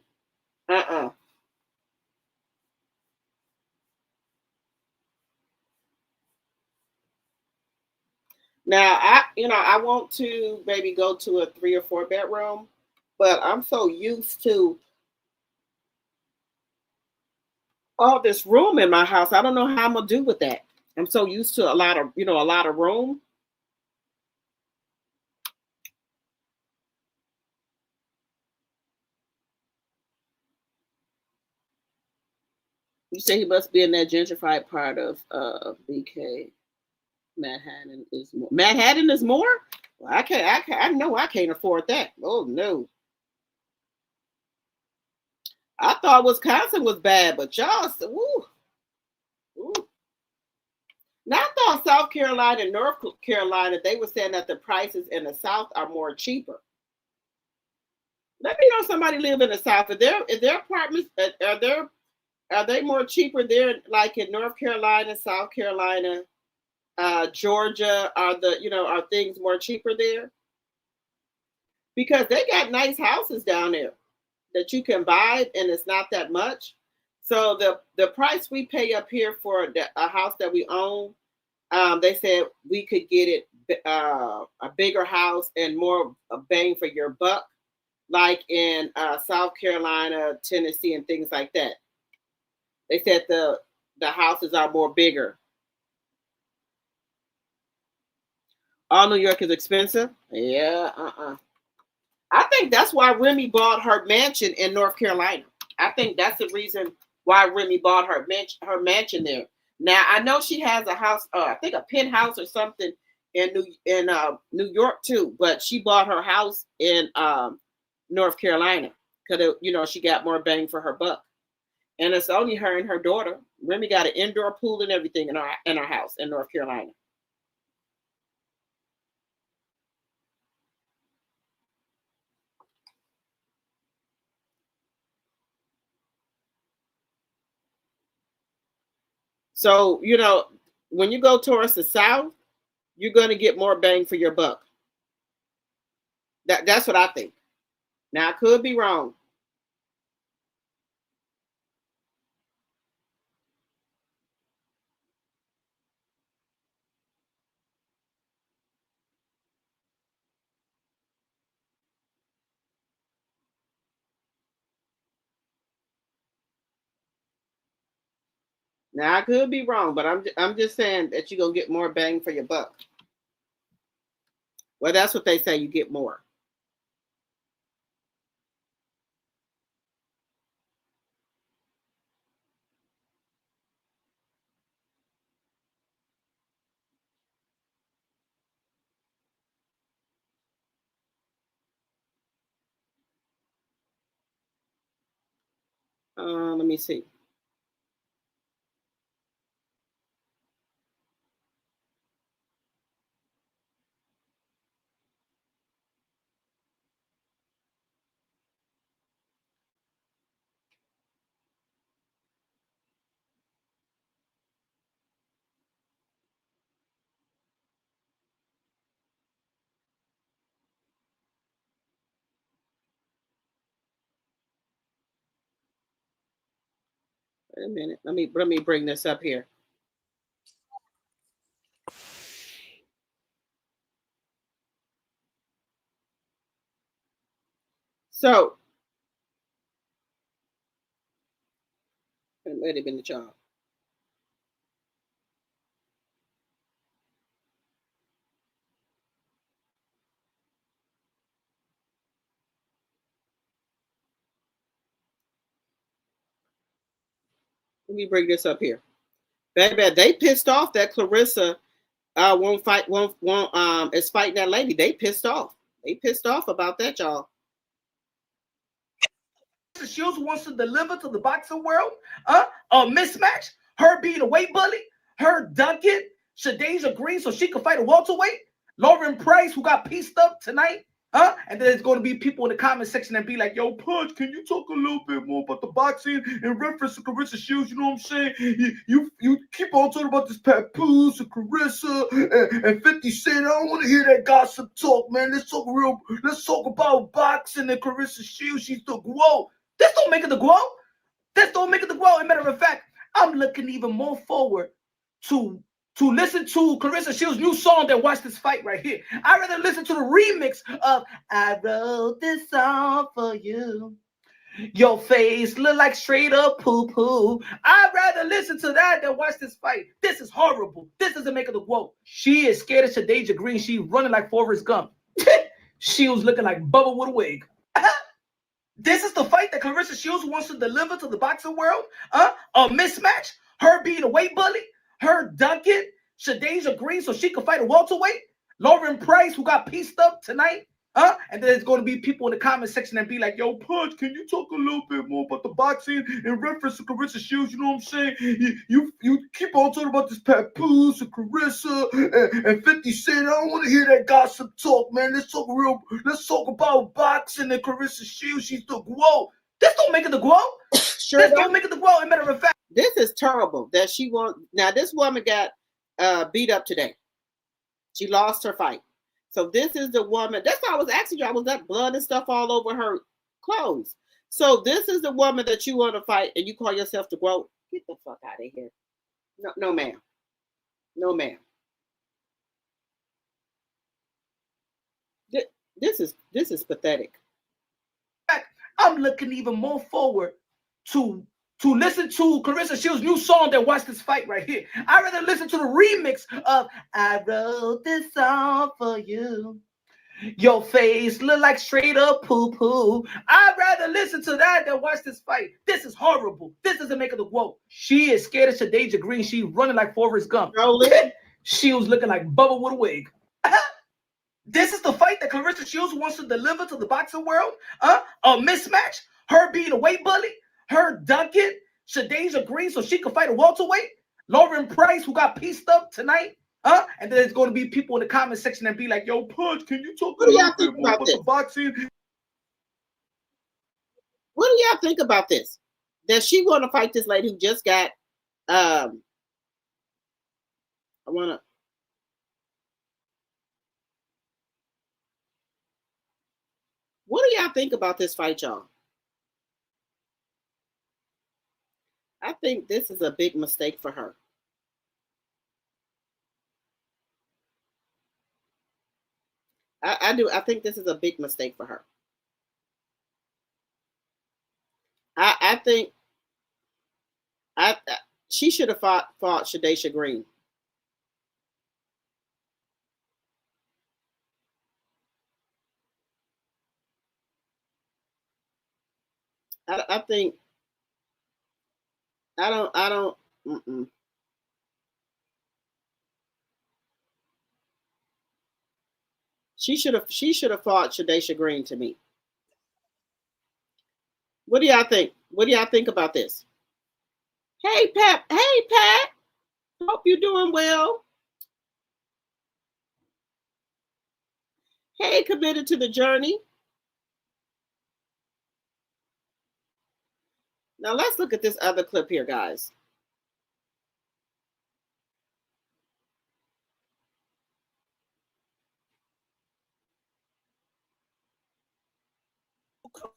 Now I want to maybe go to a 3 or 4 bedroom, but I'm so used to all this room in my house. I don't know how I'm gonna do with that. I'm so used to a lot of room. You say he must be in that gentrified part of BK. Manhattan is more. Manhattan is more? Well, I know I can't afford that. Oh no. I thought Wisconsin was bad, but y'all, woo. Now I thought South Carolina and North Carolina, they were saying that the prices in the South are more cheaper. Let me know somebody live in the South. Is their apartments are they more cheaper there, like in North Carolina, South Carolina, Georgia? Are things more cheaper there? Because they got nice houses down there that you can buy, and it's not that much. So the price we pay up here for a house that we own, they said we could get it a bigger house and more bang for your buck, like in South Carolina, Tennessee, and things like that. They said the houses are more bigger. All New York is expensive. Yeah, I think that's why Remy bought her mansion in North Carolina. I think that's the reason why Remy bought her mansion there. Now I know she has a house, I think a penthouse or something in New York too, but she bought her house in North Carolina because she got more bang for her buck. And it's only her and her daughter. Remy got an indoor pool and everything in our house in North Carolina. So, when you go towards the South, you're going to get more bang for your buck. That's what I think. Now, I could be wrong. Now, I could be wrong, but I'm just saying that you're going to get more bang for your buck. Well, that's what they say. You get more. Let me see. Wait a minute. Let me bring this up here. So, wait a minute, y'all. Let me bring this up here. Baby, they pissed off that Clarissa is fighting that lady. They pissed off. They pissed off about that, y'all. Shields wants to deliver to the boxing world a mismatch. Her being a weight bully, her dunking Shadeja Green so she could fight a welterweight. Lauren Price, who got pieced up tonight. And then there's going to be people in the comment section and be like, yo, Punch, can you talk a little bit more about the boxing in reference to Clarissa Shields? You know what I'm saying? You keep on talking about this Papoose and Clarissa and 50 Cent. I don't want to hear that gossip talk, man. Let's talk about boxing and Clarissa Shields. She's the GOAT. This don't make it the GOAT. This don't make it the GOAT. As a matter of fact, I'm looking even more forward to listen to Clarissa Shields' new song than watch this fight right here. I'd rather listen to the remix of I Wrote This Song For You. Your face look like straight up poo-poo. I'd rather listen to that than watch this fight. This is horrible. This doesn't make it the GOAT. She is scared of Shadeja Green. She running like Forrest Gump. She was looking like Bubba with a wig. This is the fight that Clarissa Shields wants to deliver to the boxing world. A mismatch. Her being a weight bully. Her dunking Shadeja Green so she could fight a welterweight. Lauren Price, who got pieced up tonight. And then there's going to be people in the comment section and be like, yo, Punch, can you talk a little bit more about the boxing in reference to Clarissa Shields? You know what I'm saying? You keep on talking about this Papoose and Clarissa and 50 Cent. I don't want to hear that gossip talk, man. Let's talk about boxing and Clarissa Shields. She's the GOAT. This don't make it the GOAT. Sure this don't make it the GOAT. As a matter of fact, this is terrible that she won't. Now, this woman got beat up today. She lost her fight. So this is the woman. That's why I was asking you. I was that blood and stuff all over her clothes. So this is the woman that you want to fight, and you call yourself the GOAT. Get the fuck out of here. No, ma'am. No, ma'am. This is pathetic. I'm looking even more forward to listen to Clarissa Shields' new song than watch this fight right here. I'd rather listen to the remix of I Wrote This Song For You. Your face look like straight up poo-poo. I'd rather listen to that than watch this fight. This is horrible. This doesn't make it the GOAT. She is scared of Shadeja Green. She running like Forrest Gump. She was looking like Bubba with a wig. This is the fight that Clarissa Shields wants to deliver to the boxing world. A mismatch. Her being a weight bully. Her dunking Shadeja Green so she could fight a welterweight. Lauren Price, who got pieced up tonight. And then there's going to be people in the comment section and be like, yo, Punch, can you talk a little bit more about the boxing? What do y'all think about this? Does she want to fight this lady who just got What do y'all think about this fight, y'all? I think this is a big mistake for her. I do. I think this is a big mistake for her. I think she should have fought Shadeja Green. I think I don't. She should have fought Shadeja Green to me. What do y'all think? What do y'all think about this? Hey Pat. Hey Pat. Hope you're doing well. Hey, committed to the journey. Now let's look at this other clip here, guys.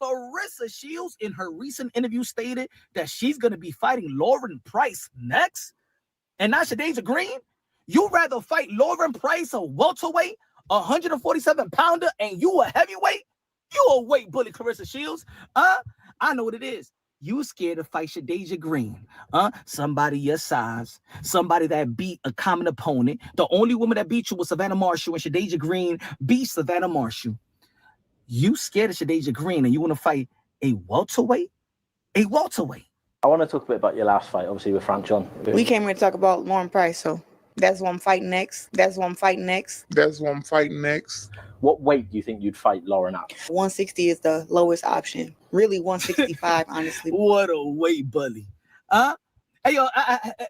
Clarissa Shields in her recent interview stated that she's going to be fighting Lauren Price next, and not Shadeja Green. You'd rather fight Lauren Price, a welterweight, 147-pounder, and you a heavyweight? You a weight bully, Clarissa Shields. I know what it is. You scared to fight Shadeja Green. Somebody your size, somebody that beat a common opponent. The only woman that beat you was Savannah Marshall, and Shadeja Green beat Savannah Marshall. You scared of Shadeja Green, and you want to fight a welterweight? A welterweight. I want to talk a bit about your last fight, obviously, with Frank John. We came here to talk about Lauren Price, so that's what I'm fighting next. What weight do you think you'd fight Lauren at? 160 is the lowest option. Really, 165, honestly. What a weight bully. Hey, yo,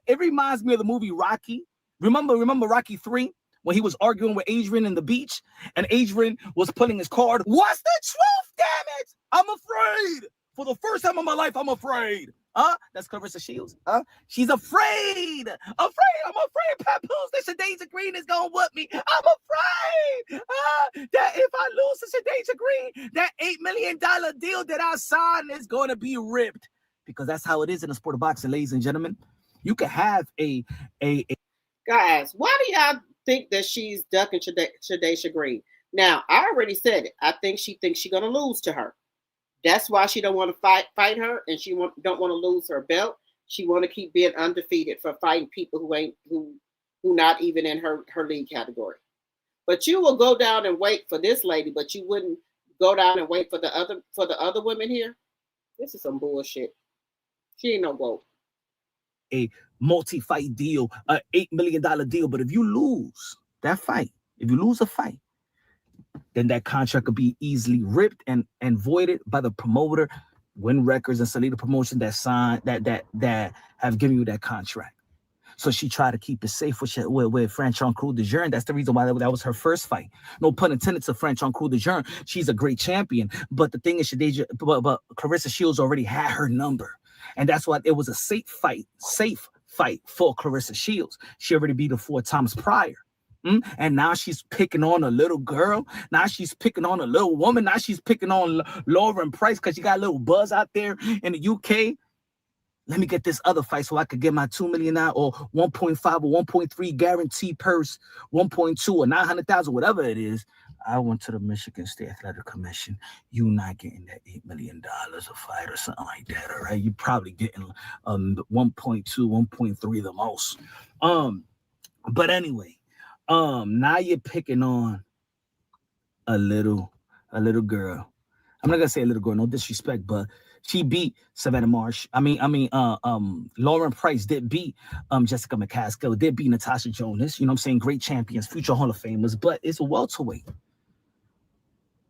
it reminds me of the movie Rocky. Remember Rocky 3? When he was arguing with Adrian in the beach, and Adrian was pulling his card. What's the truth, damn it? I'm afraid. For the first time in my life, I'm afraid. That's Clarissa Shields. She's afraid. I'm afraid Papoose that Shadeja Green is gonna whoop me. I'm afraid that if I lose to Shadeja Green, that $8 million deal that I signed is gonna be ripped. Because that's how it is in the sport of boxing, ladies and gentlemen. You can have a Guys, why do y'all think that she's ducking Shadeja Green? Now, I already said it. I think she thinks she's gonna lose to her. That's why she don't want to fight her, and she don't want to lose her belt. She want to keep being undefeated for fighting people who not even in her league category. But you will go down and wait for this lady, but you wouldn't go down and wait for the other women here. This is some bullshit. She ain't no goat. A multi-fight deal, an $8 million deal. But if you lose that fight, if you lose a fight, then that contract could be easily ripped and voided by the promoter, Win Records and Salida Promotion that signed that have given you that contract. So she tried to keep it safe with Franchon Crew de Jeune. That's the reason why that was her first fight. No pun intended to Franchon Crew de Jeune. She's a great champion. But the thing is, but Clarissa Shields already had her number. And that's why it was a safe fight for Clarissa Shields. She already beat her 4 times prior. And now she's picking on a little girl. Now she's picking on a little woman. Now she's picking on Lauren Price because she got a little buzz out there in the UK. Let me get this other fight so I could get my $2 million or 1.5 or 1.3 guarantee purse, 1.2 or 900,000, whatever it is. I went to the Michigan State Athletic Commission. You not getting that $8 million a fight or something like that, all right? You probably getting 1.2, 1.3 the most. But anyway, now you're picking on a little girl. I'm not gonna say a little girl, no disrespect, but she beat Savannah Marsh. Lauren Price did beat Jessica McCaskill, did beat Natasha Jonas. You know what I'm saying? Great champions, future Hall of Famers, but it's a welterweight.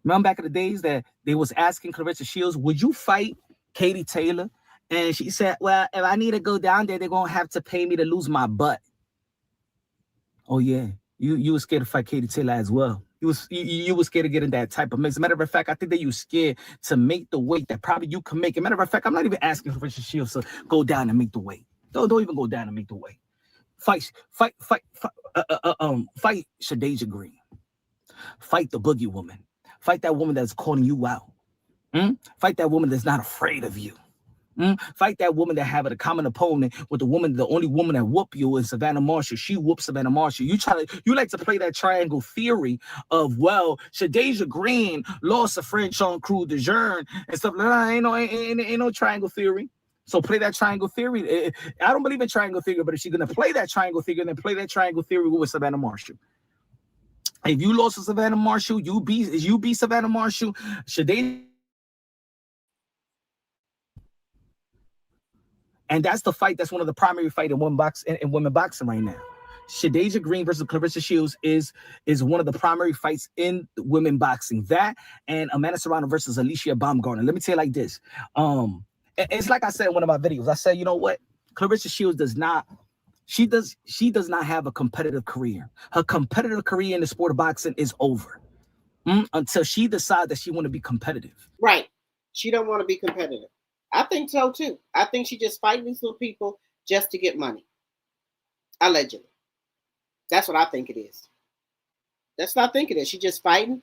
Remember back in the days that they was asking Clarissa Shields, would you fight Katie Taylor? And she said, well, if I need to go down there, they're gonna have to pay me to lose my butt. Oh yeah, you were scared to fight Katie Taylor as well. You were scared to get in that type of mix. As a matter of fact, I think that you were scared to make the weight that probably you can make. As a matter of fact, I'm not even asking Clarissa Shields to go down and make the weight. Don't even go down and make the weight. Fight Shadeja Green. Fight the boogie woman. Fight that woman that's calling you out. Fight that woman that's not afraid of you. Fight that woman that have a common opponent with the only woman that whoop you is Savannah Marshall. She whoops Savannah Marshall. You like to play that triangle theory of, well, Shadeja Green lost a Franchon Crew de Jeune and stuff like that. Ain't no triangle theory. So play that triangle theory. I don't believe in triangle theory, but if she's gonna play that triangle theory, then play that triangle theory with Savannah Marshall. If you lost to Savannah Marshall, you beat Savannah Marshall, Shadeja. And that's the fight. That's one of the primary fight in women boxing right now. Shadeja Green versus Clarissa Shields is one of the primary fights in women boxing. That and Amanda Serrano versus Alicia Baumgartner. Let me tell you like this. It's like I said in one of my videos. I said, you know what? Clarissa Shields does not have a competitive career. Her competitive career in the sport of boxing is over until she decides that she want to be competitive. Right. She don't want to be competitive. I think so too. I think she just fighting these little people just to get money. Allegedly. That's what I think it is. That's what I think it is. She just fighting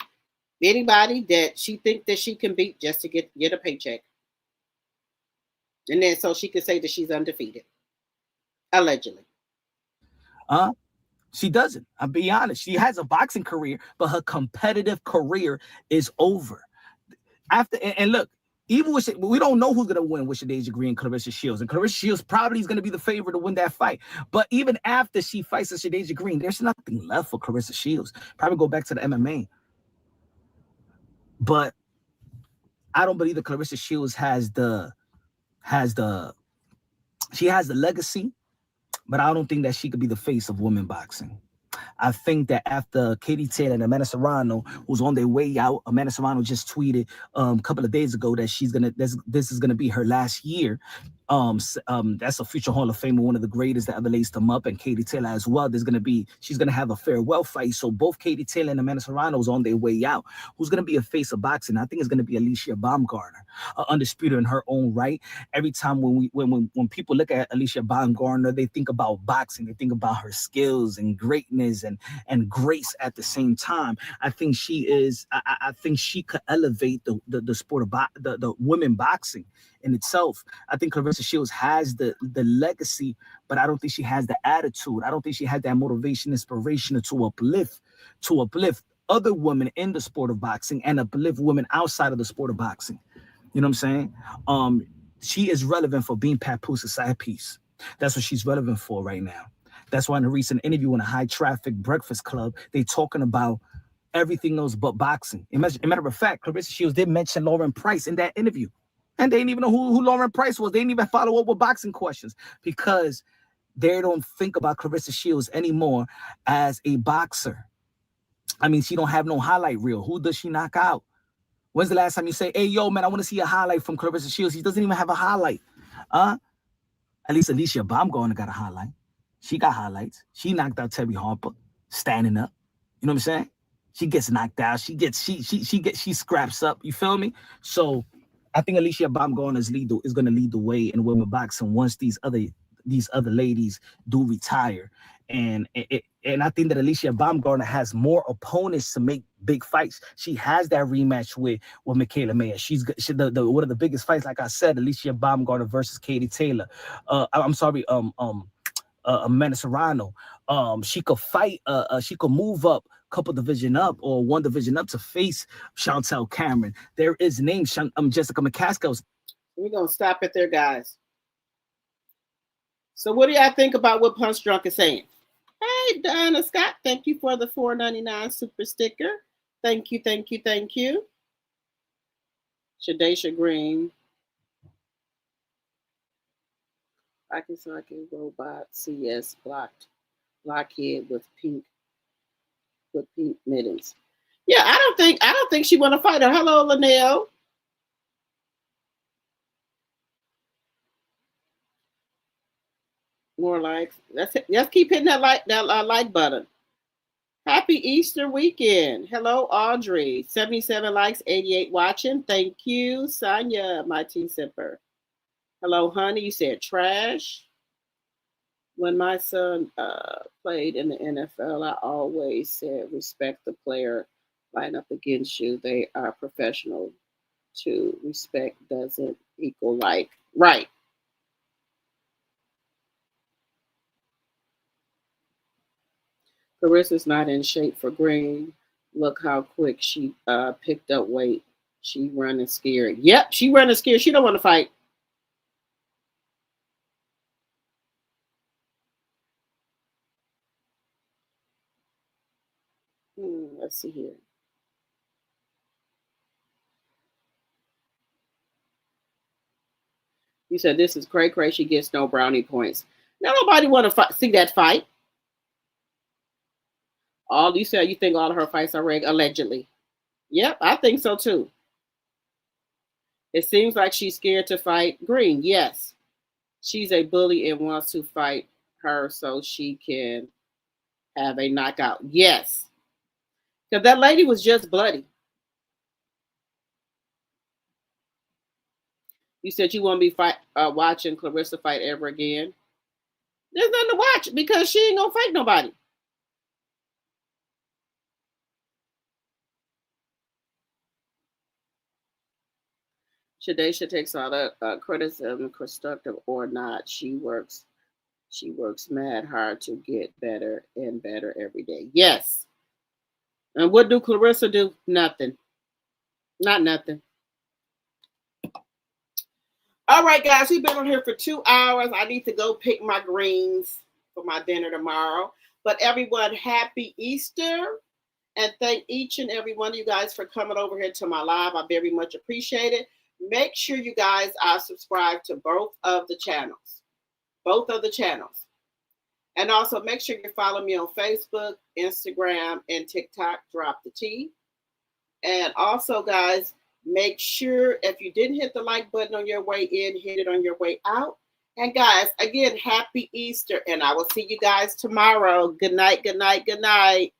Anybody that she think that she can beat just to get a paycheck. And then so she could say that she's undefeated. Allegedly. She doesn't. I'll be honest. She has a boxing career, but her competitive career is over. After and look, even with we don't know who's gonna win with Shadasia Green and Clarissa Shields, and Clarissa Shields probably is gonna be the favorite to win that fight. But even after she fights with Shadasia Green, there's nothing left for Clarissa Shields. Probably go back to the MMA. But I don't believe that Clarissa Shields has the legacy, but I don't think that she could be the face of women boxing. I think that after Katie Taylor and Amanda Serrano, who's on their way out, Amanda Serrano just tweeted a couple of days ago that this is gonna be her last year. That's a future Hall of Famer, one of the greatest that ever laced them up, and Katie Taylor as well. She's gonna have a farewell fight. So both Katie Taylor and Amanda Serrano is on their way out. Who's gonna be a face of boxing? I think it's gonna be Alicia Baumgartner, undisputed in her own right. Every time when people look at Alicia Baumgartner, they think about boxing. They think about her skills and greatness and grace at the same time. I think she is. I think she could elevate the sport of the women boxing in itself. I think Clarissa Shields has the legacy, but I don't think she has the attitude. I don't think she had that motivation, inspiration to uplift other women in the sport of boxing and uplift women outside of the sport of boxing. You know what I'm saying? She is relevant for being Papoose side piece. That's what she's relevant for right now. That's why in a recent interview in a high traffic breakfast club, they talking about everything else but boxing. As a matter of fact, Clarissa Shields did mention Lauren Price in that interview. And they didn't even know who Lauren Price was. They didn't even follow up with boxing questions because they don't think about Clarissa Shields anymore as a boxer. I mean, she don't have no highlight reel. Who does she knock out? When's the last time you say, hey, yo, man, I want to see a highlight from Clarissa Shields? She doesn't even have a highlight. At least Alicia Baumgartner got a highlight. She got highlights. She knocked out Terry Harper standing up. You know what I'm saying? She gets knocked out. She scraps up. You feel me? So I think Alicia Baumgartner is going to lead the way in women boxing once these other ladies do retire. And I think that Alicia Baumgartner has more opponents to make big fights. She has that rematch with Michaela Mayer. She's the one of the biggest fights, like I said, Alicia Baumgartner versus Katie Taylor. Amanda Serrano. She could fight. She could move up a couple division up or one division up to face Chantel Cameron. There is named Jessica McCaskill. We're gonna stop it there, guys. So what do y'all think about what Punch Drunk is saying? Hey, Donna Scott, thank you for the $4.99 super sticker. Thank you. Shadasia Green. Akisaki Robot CS blockhead with pink mittens. Yeah, I don't think she want to fight her. Hello, Linnell. More likes. Let's keep hitting that like button. Happy Easter weekend. Hello, Audrey. 77 likes, 88 watching. Thank you, Sonia, my tea sipper. Hello, honey. You said trash. When my son played in the NFL, I always said respect the player line up against you. They are professional too. Respect doesn't equal like. Right. Carissa's not in shape for Green. Look how quick she picked up weight. She running scared. Yep, she running scared. She don't want to fight. Let's see here. You said this is cray. She gets no brownie points. Now nobody want to see that fight. All you said you think all of her fights are rigged, allegedly. Yep, I think so too. It seems like she's scared to fight Green. Yes, she's a bully and wants to fight her so she can have a knockout. Yes, because that lady was just bloody. You said you won't be watching Clarissa fight ever again. There's nothing to watch because she ain't gonna fight nobody. Shadesha takes all the criticism, constructive or not. She works mad hard to get better and better every day. Yes. And what do Clarissa do? Nothing. Not nothing. All right, guys, we've been on here for 2 hours. I need to go pick my greens for my dinner tomorrow. But everyone, happy Easter. And thank each and every one of you guys for coming over here to my live. I very much appreciate it. Make sure you guys are subscribed to both of the channels. Both of the channels. And also make sure you follow me on Facebook, Instagram, and TikTok. Drop the T. And also, guys, make sure if you didn't hit the like button on your way in, hit it on your way out. And guys, again, happy Easter. And I will see you guys tomorrow. Good night, good night, good night.